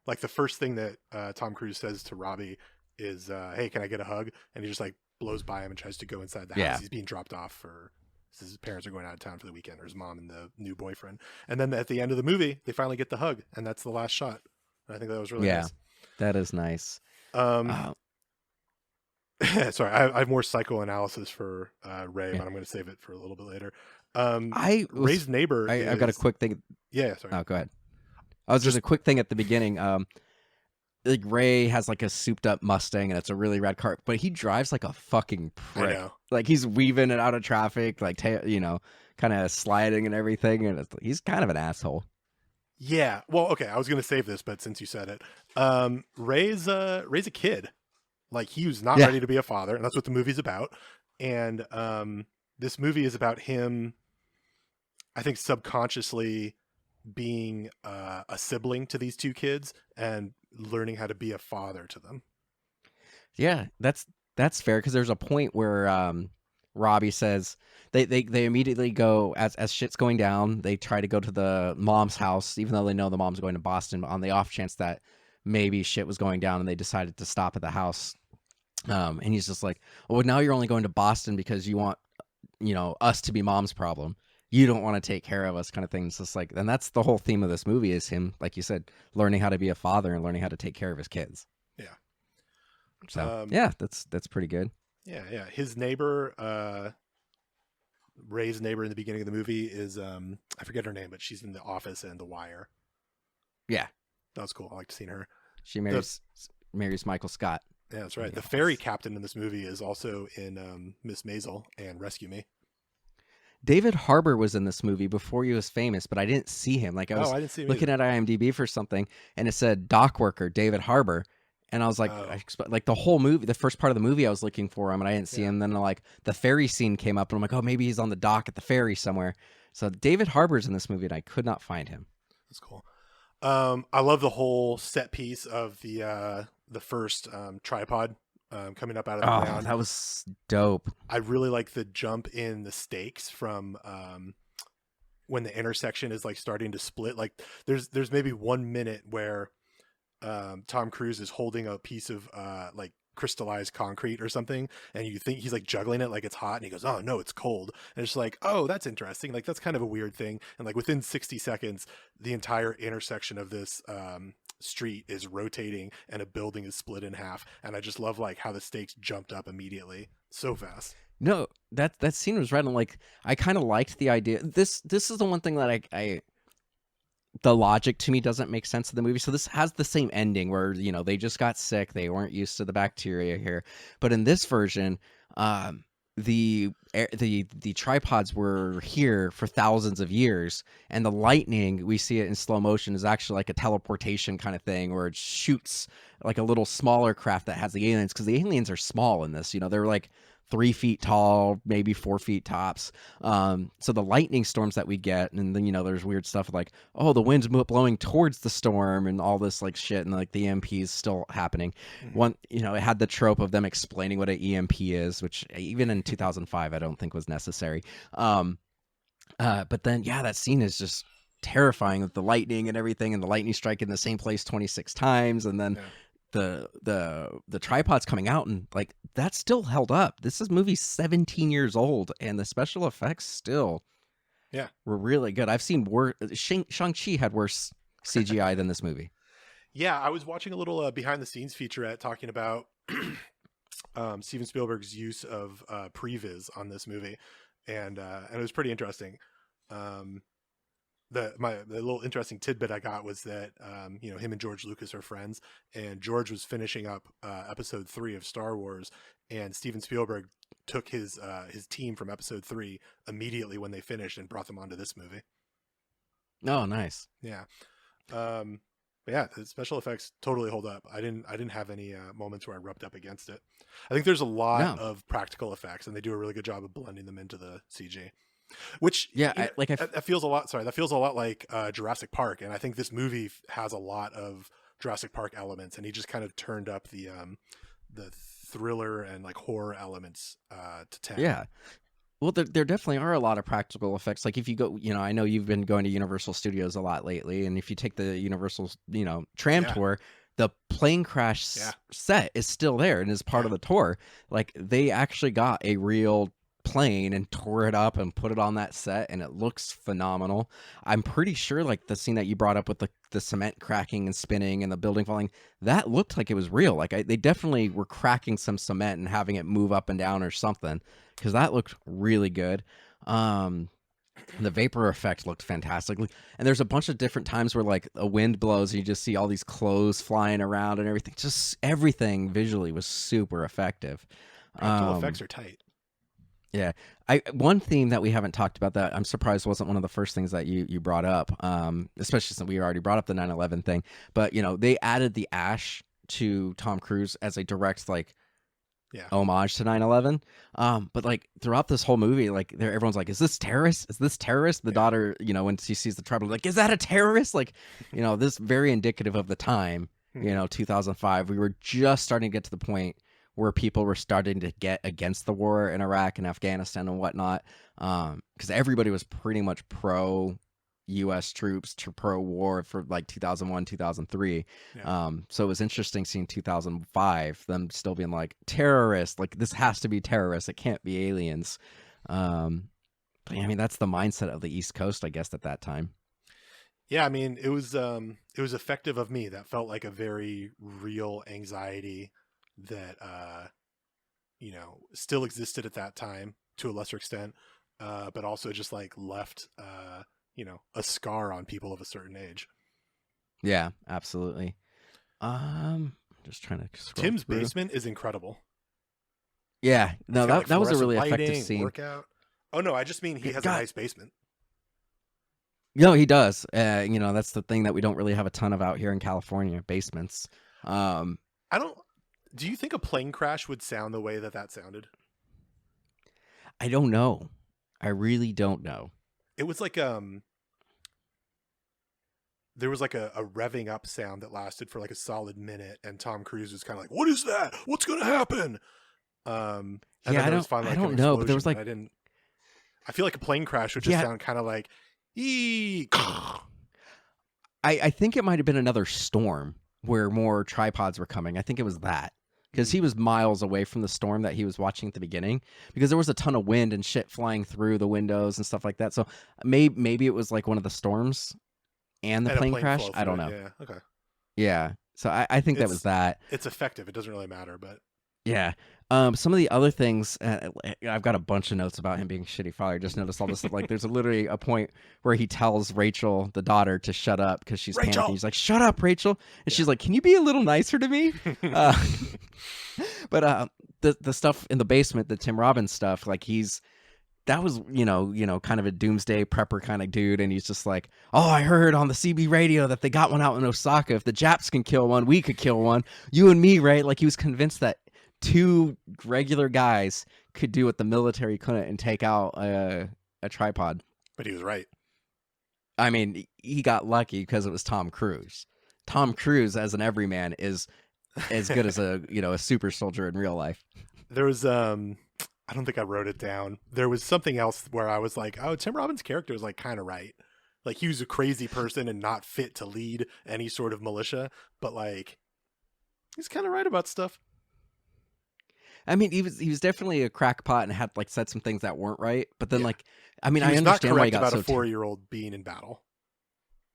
Like the first thing that Tom Cruise says to Robbie is, hey, can I get a hug? And he just like blows by him and tries to go inside the house. He's being dropped off for... His parents are going out of town for the weekend, or his mom and the new boyfriend. And then at the end of the movie, they finally get the hug, and that's the last shot. And I think that was really nice. That is nice. Sorry, I have more psychoanalysis for Ray, but I'm going to save it for a little bit later. Ray's neighbor. I've got a quick thing. Yeah, sorry. Oh, go ahead. I was just a quick thing at the beginning. Like Ray has like a souped up Mustang, and it's a really rad car, but he drives like a fucking prick. I know. Like he's weaving it out of traffic, like kind of sliding and everything, and he's kind of an asshole. Yeah. Well, okay. I was going to save this, but since you said it, Ray's a kid. Like he was not ready to be a father, and that's what the movie's about. And this movie is about him, I think, subconsciously being a sibling to these two kids and learning how to be a father to them. Yeah, that's fair, because there's a point where Robbie says they immediately go, as shit's going down, they try to go to the mom's house, even though they know the mom's going to Boston, on the off chance that maybe shit was going down, and they decided to stop at the house. And he's just like, well, now you're only going to Boston because you want us to be mom's problem. You don't want to take care of us, kind of thing. It's just like, and that's the whole theme of this movie, is him, like you said, learning how to be a father and learning how to take care of his kids. Yeah. So that's pretty good. Yeah. His neighbor, Ray's neighbor in the beginning of the movie is I forget her name, but she's in The Office and The Wire. Yeah, that was cool. I liked seeing her. She marries Michael Scott. Yeah, that's right. The ferry captain in this movie is also in Miss Maisel and Rescue Me. David Harbour was in this movie before he was famous, but I didn't see him. Like I Oh, was I didn't see him looking either. at IMDb for something, and it said dock worker David Harbour, and I was like, Oh, like the whole movie, the first part of the movie, I was looking for him, and I didn't see yeah, him. Then like the ferry scene came up, and I'm like, oh, maybe he's on the dock at the ferry somewhere. So David Harbour's in this movie, and I could not find him. that's cool. I love the whole set piece of the first tripod coming up out of the Oh, ground. that was dope. I really like the jump in the stakes from when the intersection is like starting to split. Like there's maybe 1 minute where Tom Cruise is holding a piece of like crystallized concrete or something, and you think he's like juggling it like it's hot, and he goes, oh no, it's cold, and it's like, oh, that's interesting, like that's kind of a weird thing. And like within 60 seconds the entire intersection of this street is rotating and a building is split in half, and I just love like how the stakes jumped up immediately so fast. No, that scene was right. I'm like, I kind of liked the idea. This is the one thing that I the logic to me doesn't make sense in the movie. So this has the same ending where, they just got sick. They weren't used to the bacteria here. But in this version, the tripods were here for thousands of years, and the lightning, we see it in slow motion, is actually like a teleportation kind of thing where it shoots like a little smaller craft that has the aliens, because the aliens are small in this. They're like 3 feet tall, maybe 4 feet tops. So the lightning storms that we get, and then there's weird stuff like, oh, the wind's blowing towards the storm and all this like shit, and like the EMP is still happening. One, it had the trope of them explaining what an EMP is, which even in 2005 I don't think was necessary. But then that scene is just terrifying with the lightning and everything, and the lightning strike in the same place 26 times, and then the tripods coming out, and like that still held up. This movie's 17 years old, and the special effects still were really good. I've seen worse. Shang-Chi had worse CGI than this movie. Yeah, I was watching a little behind the scenes featurette talking about Steven Spielberg's use of previs on this movie, and it was pretty interesting. The little interesting tidbit I got was that him and George Lucas are friends, and George was finishing up episode 3 of Star Wars, and Steven Spielberg took his team from episode 3 immediately when they finished and brought them onto this movie. Oh, nice. Yeah. Yeah, the special effects totally hold up. I didn't have any moments where I rubbed up against it. I think there's a lot of practical effects, and they do a really good job of blending them into the CG. Which that feels a lot. Sorry, that feels a lot like Jurassic Park, and I think this movie has a lot of Jurassic Park elements, and he just kind of turned up the thriller and like horror elements to 10. Yeah. Well, there definitely are a lot of practical effects. Like if you go, I know you've been going to Universal Studios a lot lately, and if you take the Universal, tram tour, the plane crash set is still there and is part of the tour. Like they actually got a real plane and tore it up and put it on that set, and it looks phenomenal. I'm pretty sure like the scene that you brought up with the cement cracking and spinning and the building falling, that looked like it was real. Like they definitely were cracking some cement and having it move up and down or something, because that looked really good. The vapor effect looked fantastic, and there's a bunch of different times where like a wind blows and you just see all these clothes flying around and everything. Just everything visually was super effective. Practical effects are tight. Yeah. One theme that we haven't talked about that I'm surprised wasn't one of the first things that you brought up, especially since we already brought up the 9/11 thing. But, they added the ash to Tom Cruise as a direct, homage to 9/11. But, throughout this whole movie, everyone's like, is this terrorist? Is this terrorist? The daughter, when she sees the tribal, like, is that a terrorist? This very indicative of the time, 2005. We were just starting to get to the point where people were starting to get against the war in Iraq and Afghanistan and whatnot, because everybody was pretty much pro-U.S. troops to pro-war for 2001, 2003. So it was interesting seeing 2005, them still being like, terrorists, this has to be terrorists, it can't be aliens. But that's the mindset of the East Coast, I guess, at that time. Yeah, it was effective of me. That felt like a very real anxiety that still existed at that time to a lesser extent, but also just left a scar on people of a certain age. Yeah, absolutely. Just trying to scroll Tim's through. basement is incredible. Yeah, no, that was a really lighting, effective scene. Workout. Oh no, I just mean he has a nice basement. No, he does. That's the thing that we don't really have a ton of out here in California, basements. Do you think a plane crash would sound the way that sounded? I don't know. I really don't know. It was like there was like a revving up sound that lasted for like a solid minute, and Tom Cruise was kind of like, "What is that? What's going to happen?" And then I don't know, but there was like I feel like a plane crash would just sound kind of like, "Ee." I think it might have been another storm where more tripods were coming. I think it was that. Because he was miles away from the storm that he was watching at the beginning, because there was a ton of wind and shit flying through the windows and stuff like that. So maybe it was like one of the storms and the plane crash. I don't know. Yeah. Okay. Yeah. So I think that was that. It's effective. It doesn't really matter, but yeah. Some of the other things, I've got a bunch of notes about him being a shitty father. I just noticed all this stuff. Like, there's literally a point where he tells Rachel, the daughter, to shut up because she's panicking. He's like, "Shut up, Rachel," and she's like, "Can you be a little nicer to me?" But the stuff in the basement, the Tim Robbins stuff, like that was kind of a doomsday prepper kind of dude, and he's just like, "Oh, I heard on the CB radio that they got one out in Osaka. If the Japs can kill one, we could kill one. You and me, right?" Like, he was convinced that two regular guys could do what the military couldn't and take out a tripod. But he was right. I mean, he got lucky because it was Tom Cruise. Tom Cruise as an everyman is as good as a super soldier in real life. There was I don't think I wrote it down. There was something else where I was like, oh, Tim Robbins' character is like kind of right. Like, he was a crazy person and not fit to lead any sort of militia, but like he's kind of right about stuff. I mean, he was definitely a crackpot and had like said some things that weren't right. But then I mean, I understand why he got about so a 4-year-old being in battle.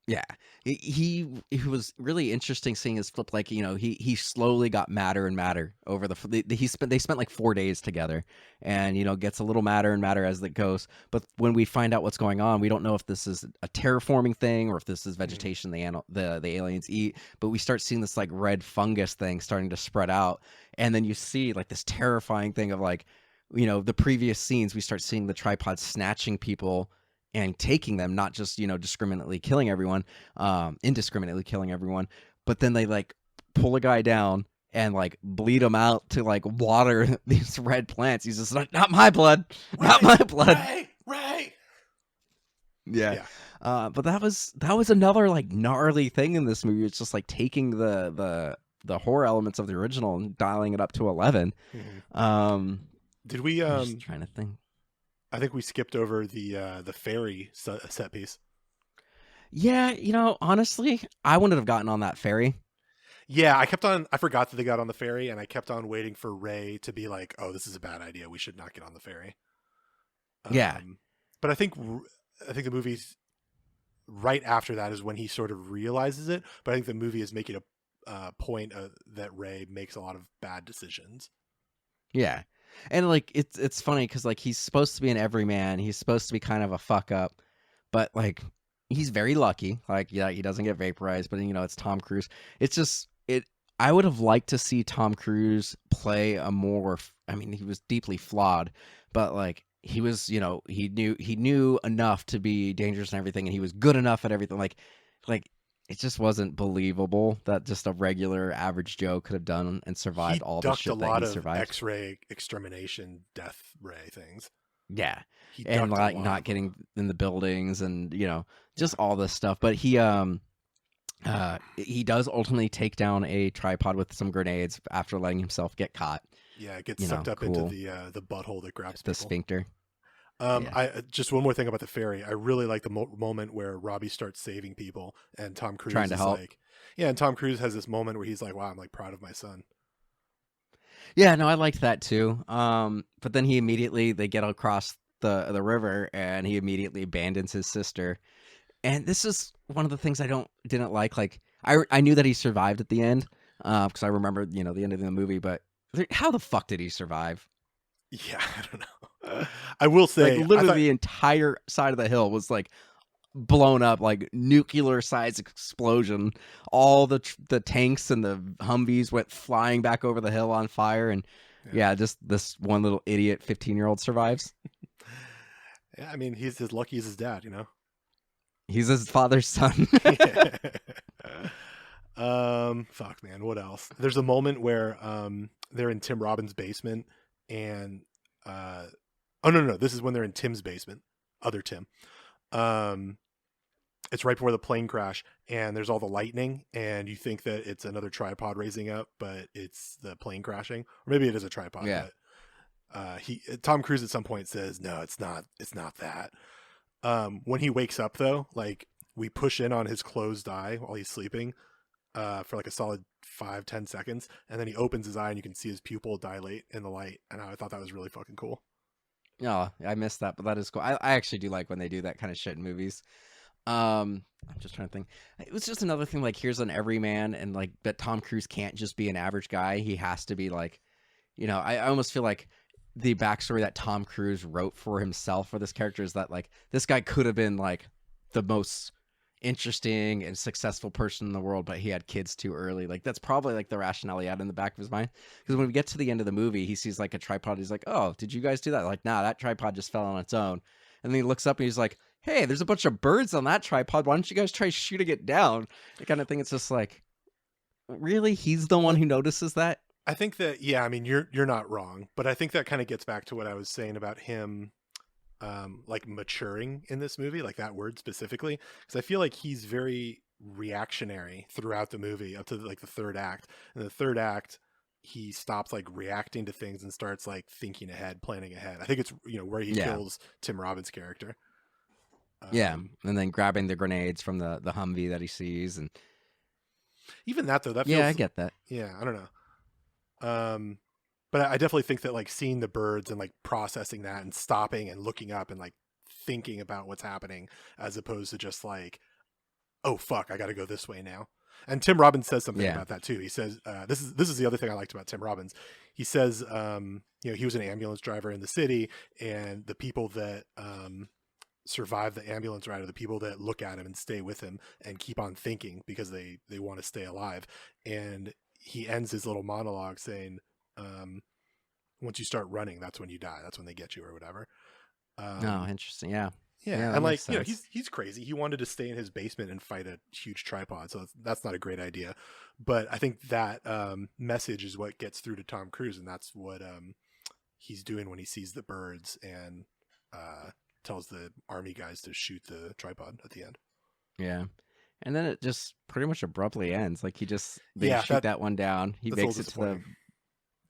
Yeah, he was really interesting seeing his flip. Like, he slowly got madder and madder over they spent like 4 days together, and gets a little madder and madder as it goes. But when we find out what's going on, we don't know if this is a terraforming thing or if this is vegetation the aliens eat. But we start seeing this like red fungus thing starting to spread out, and then you see like this terrifying thing of like, the previous scenes. We start seeing the tripods snatching people and taking them, not just indiscriminately killing everyone, but then they like pull a guy down and like bleed him out to like water these red plants. He's just like, "Not my blood, not my blood." Right. Yeah. But that was another like gnarly thing in this movie. It's just like taking the horror elements of the original and dialing it up to 11. Mm-hmm. Did we? I'm just trying to think. I think we skipped over the ferry set piece. Yeah, honestly, I wouldn't have gotten on that ferry. Yeah, I forgot that they got on the ferry, and I kept on waiting for Ray to be like, "Oh, this is a bad idea. We should not get on the ferry." Yeah. But I think the movie's right after that is when he sort of realizes it. But I think the movie is making a point that Ray makes a lot of bad decisions. Yeah. And like it's funny because like he's supposed to be an everyman, he's supposed to be kind of a fuck up, but like he's very lucky. Like, yeah, he doesn't get vaporized, but it's Tom Cruise. It's just I would have liked to see Tom Cruise play a more. I mean, he was deeply flawed, but like he was, he knew enough to be dangerous and everything, and he was good enough at everything. Like it just wasn't believable that just a regular average Joe could have done and survived all the shit that he survived. He ducked a lot of X-ray extermination, death ray things. Yeah, and like not getting in the buildings and just all this stuff. But he does ultimately take down a tripod with some grenades after letting himself get caught. Yeah, it gets sucked up into the butthole that grabs the people. sphincter. I just one more thing about the ferry. I really like the moment where Robbie starts saving people and Tom Cruise trying to help. And Tom Cruise has this moment where he's like, "Wow, I'm like proud of my son." Yeah, no, I liked that too. But then they get across the river and he immediately abandons his sister. And this is one of the things I didn't like. Like I knew that he survived at the end because I remember the end of the movie. But how the fuck did he survive? Yeah, I don't know. I will say, like, literally the entire side of the hill was like blown up, like nuclear size explosion. All the tanks and the Humvees went flying back over the hill on fire, and just this one little idiot 15-year-old survives. Yeah, I mean, he's as lucky as his dad, you know. He's his father's son. Fuck, man. What else? There's a moment where they're in Tim Robbins' basement, and oh no, this is when they're in Tim's basement. Other Tim. Um, it's right before the plane crash, and there's all the lightning, and you think that it's another tripod raising up, but it's the plane crashing, or maybe it is a tripod. Yeah. But Tom Cruise at some point says, "No, it's not. It's not that." When he wakes up, though, like we push in on his closed eye while he's sleeping, for like a solid 5-10 seconds, and then he opens his eye and you can see his pupil dilate in the light, and I thought that was really fucking cool. Oh, I missed that, but that is cool. I actually do like when they do that kind of shit in movies. I'm just trying to think. It was just another thing, like, here's an everyman, and like, but Tom Cruise can't just be an average guy. He has to be like, I almost feel like the backstory that Tom Cruise wrote for himself for this character is that, like, this guy could have been like the most interesting and successful person in the world, but he had kids too early. Like, that's probably like the rationale he had in the back of his mind, because when we get to the end of the movie, he sees like a tripod. He's like, oh, did you guys do that? Like, nah, that tripod just fell on its own. And then he looks up and he's like, hey, there's a bunch of birds on that tripod, why don't you guys try shooting it down? The kind of thing. It's just like, really, he's the one who notices that? I think that, yeah, I mean, you're not wrong, but I think that kind of gets back to what I was saying about him like maturing in this movie, like that word specifically, because I feel like he's very reactionary throughout the movie up to like the third act. And the third act, he stops like reacting to things and starts like thinking ahead, planning ahead. I think it's where he kills Tim Robbins' character. And then grabbing the grenades from the Humvee that he sees, and even that though, that feels, I get that. Yeah, I don't know. But I definitely think that like seeing the birds and like processing that and stopping and looking up and like thinking about what's happening, as opposed to just like, oh fuck, I got to go this way now. And Tim Robbins says something about that too. He says, this is the other thing I liked about Tim Robbins. He says, he was an ambulance driver in the city, and the people that survive the ambulance ride are the people that look at him and stay with him and keep on thinking because they want to stay alive. And he ends his little monologue saying, once you start running, that's when you die. That's when they get you or whatever. Oh, interesting. Yeah. And like, he's crazy. He wanted to stay in his basement and fight a huge tripod. So that's not a great idea. But I think that message is what gets through to Tom Cruise. And that's what he's doing when he sees the birds and tells the army guys to shoot the tripod at the end. Yeah. And then it just pretty much abruptly ends. Like, they shoot that one down. He makes it to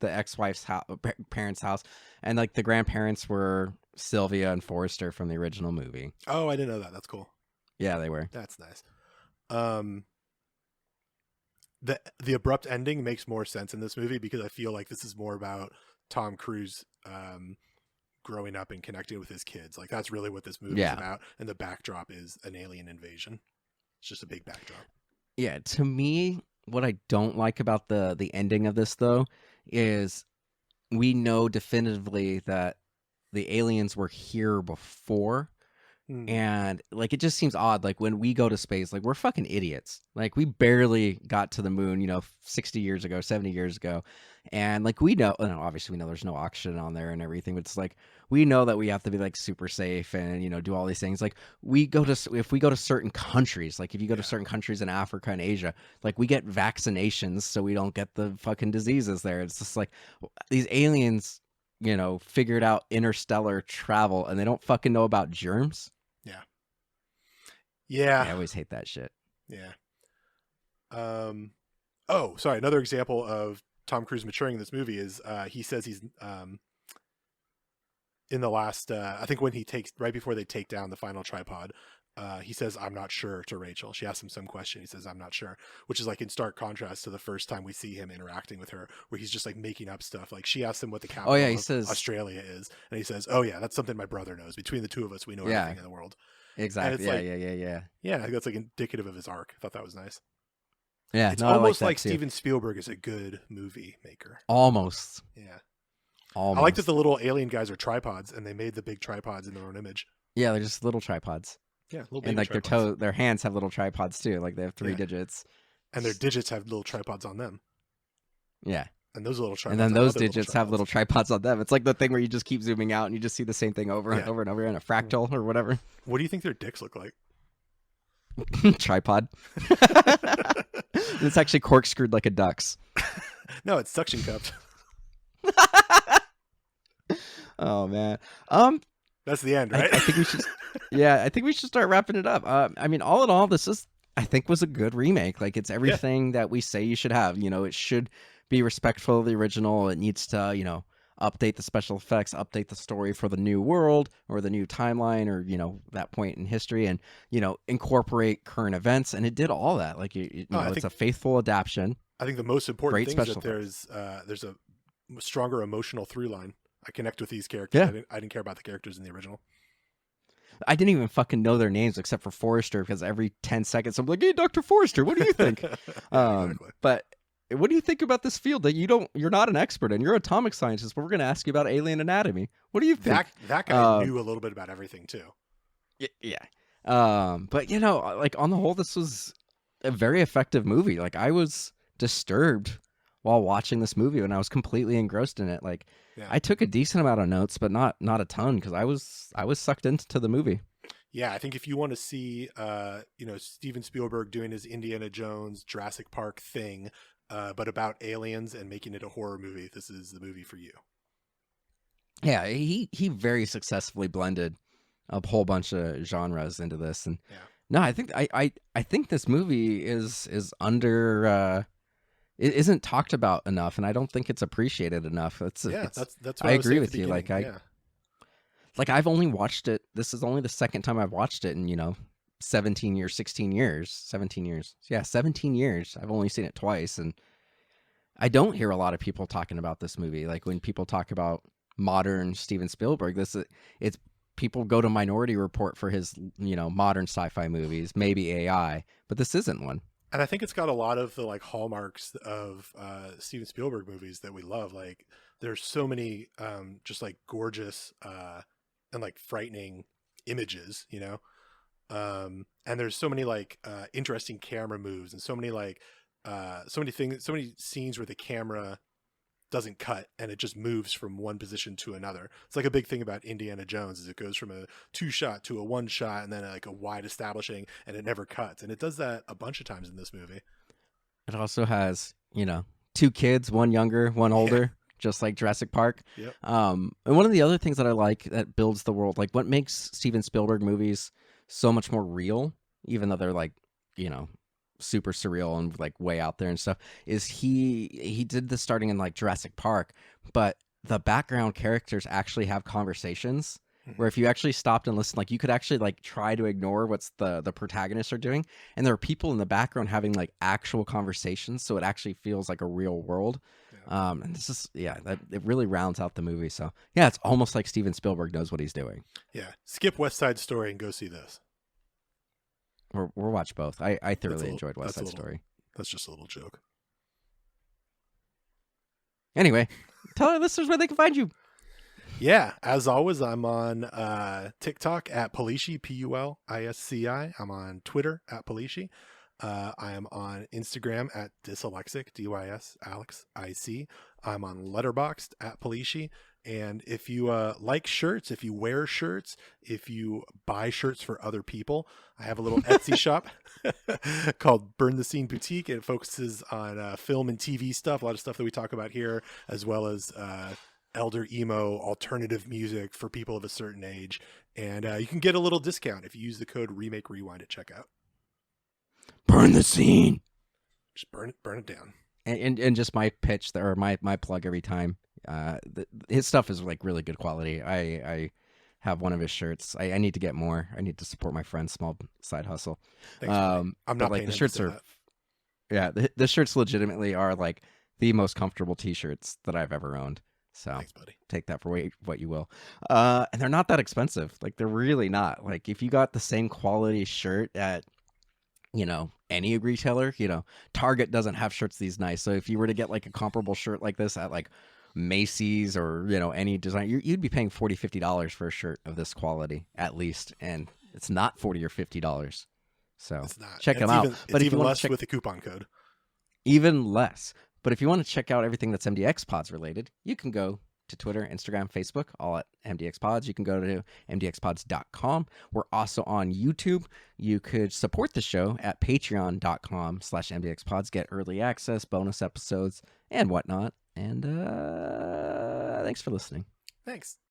the ex-wife's house, parents' house, and like the grandparents were Sylvia and Forrester from the original movie. Oh, I didn't know that. That's cool. Yeah, they were. That's nice. The abrupt ending makes more sense in this movie because I feel like this is more about Tom Cruise growing up and connecting with his kids. Like, that's really what this movie is about, and the backdrop is an alien invasion. It's just a big backdrop. Yeah, to me, what I don't like about the ending of this, though, is we know definitively that the aliens were here before. And like, it just seems odd. Like, when we go to space, like, we're fucking idiots. Like, we barely got to the moon, 60 years ago, 70 years ago. And like, we know, obviously we know there's no oxygen on there and everything, but it's like, we know that we have to be like super safe and, do all these things. Like, if we go to certain countries, like if you go to certain countries in Africa and Asia, like, we get vaccinations so we don't get the fucking diseases there. It's just like, these aliens, figured out interstellar travel and they don't fucking know about germs. Yeah. I always hate that shit. Yeah. Oh, sorry. Another example of Tom Cruise maturing in this movie is he says he's in the last I think when right before they take down the final tripod, he says, I'm not sure, to Rachel. She asks him some question. He says, I'm not sure, which is like in stark contrast to the first time we see him interacting with her, where he's just like making up stuff. Like, she asks him what the capital of Australia is, and he says, oh yeah, that's something my brother knows. Between the two of us, we know everything in the world. Exactly. Yeah. I think that's like indicative of his arc. I thought that was nice. Yeah, it's almost like Steven Spielberg is a good movie maker. Almost. Yeah. Almost. I like that the little alien guys are tripods, and they made the big tripods in their own image. Yeah, they're just little tripods. Yeah, little baby and like tripods. their hands have little tripods too. Like, they have 3 digits, and their digits have little tripods on them. Yeah, And those little And tripods then have those other little digits have little tripods on them. It's like the thing where you just keep zooming out and you just see the same thing over and over and over in a fractal or whatever. What do you think their dicks look like? Tripod. It's actually corkscrewed like a duck's. No, it's suction cupped. Oh man. That's the end, right? I think we should. Yeah, I think we should start wrapping it up. I mean, all in all, this is, I think, was a good remake. Like, it's everything that we say you should have. You know, it should be respectful of the original. It needs to, you know, update the special effects, update the story for the new world or the new timeline, or, you know, that point in history, and, you know, incorporate current events. And it did all that. Like, it's a faithful adaptation. I think the most important thing is that effects. there's a stronger emotional through line. I connect with these characters. Yeah. I didn't care about the characters in the original. I didn't even fucking know their names except for Forrester, because every 10 seconds I'm like, hey, Dr. Forrester, what do you think? Exactly. But what do you think about this field that you're not an expert in? You're an atomic scientist, but we're going to ask you about alien anatomy. What do you think? That guy knew a little bit about everything too. Yeah. But you know, like, on the whole, this was a very effective movie. Like, I was disturbed while watching this movie, and I was completely engrossed in it. Like, I took a decent amount of notes, but not a ton, because I was sucked into the movie. Yeah, I think if you want to see, you know, Steven Spielberg doing his Indiana Jones, Jurassic Park thing, but about aliens and making it a horror movie, this is the movie for you. Yeah, he very successfully blended a whole bunch of genres into this, and no, I think I think this movie is under. It isn't talked about enough, and I don't think it's appreciated enough. That's what I agree with you. Beginning. Like, I've only watched it. This is only the second time I've watched it in, you know, 17 years, 16 years, 17 years. Yeah, 17 years. I've only seen it twice, and I don't hear a lot of people talking about this movie. Like, when people talk about modern Steven Spielberg, it's people go to Minority Report for his, you know, modern sci-fi movies, maybe AI, but this isn't one. And I think it's got a lot of the, like, hallmarks of Steven Spielberg movies that we love. Like, there's so many just, like, gorgeous and, like, frightening images, you know? And there's so many, like, interesting camera moves, and so many, like, so many scenes where the camera doesn't cut and it just moves from one position to another. It's like a big thing about Indiana Jones is it goes from a 2-shot to a 1-shot and then like a wide establishing, and it never cuts. And it does that a bunch of times in this movie. It also has, you know, 2 kids, one younger, one older, just like Jurassic Park. Yep. And one of the other things that I like that builds the world, like what makes Steven Spielberg movies so much more real, even though they're, like, you know, super surreal and, like, way out there and stuff, is he did this starting in, like, Jurassic Park, but the background characters actually have conversations where if you actually stopped and listened, like, you could actually, like, try to ignore what's the protagonists are doing, and there are people in the background having, like, actual conversations, so it actually feels like a real world. And this is it really rounds out the movie. So yeah, it's almost like Steven Spielberg knows what he's doing. Skip West Side Story and go see this. We'll watch both. I thoroughly enjoyed West Side Story. That's just a little joke. Anyway, tell our listeners where they can find you. Yeah, as always, I'm on TikTok at Pulisci, Pulisci. I'm on Twitter at Pulisci. I am on Instagram at Dysalexic, DYS, Alex, IC. I'm on Letterboxd at Pulisci. And if you like shirts, if you wear shirts, if you buy shirts for other people, I have a little Etsy shop called Burn the Scene Boutique. It focuses on film and TV stuff, a lot of stuff that we talk about here, as well as elder emo alternative music for people of a certain age. And you can get a little discount if you use the code Remake Rewind at checkout. Burn the scene. Just burn it down. And just my pitch there, or my plug every time. His stuff is, like, really good quality. I have one of his shirts. I need to get more. I need to support my friend's small side hustle. Thanks, I'm not, like, the shirts are. Yeah, the shirts legitimately are, like, the most comfortable T-shirts that I've ever owned. So thanks, buddy. Take that for what you will. And they're not that expensive. Like, they're really not. Like, if you got the same quality shirt at, you know, any retailer, you know, Target doesn't have shirts these nice. So if you were to get, like, a comparable shirt like this at, like, Macy's or, you know, any design, you'd be paying $40, $50 for a shirt of this quality at least, and it's not $40 or $50. So it's not. Check them out. But even less with the coupon code. Even less. But if you want to check out everything that's MDXpods related, you can go to Twitter, Instagram, Facebook, all at MDXpods. You can go to MDXpods.com. We're also on YouTube. You could support the show at patreon.com/MDXpods. Get early access, bonus episodes, and whatnot. And thanks for listening. Thanks.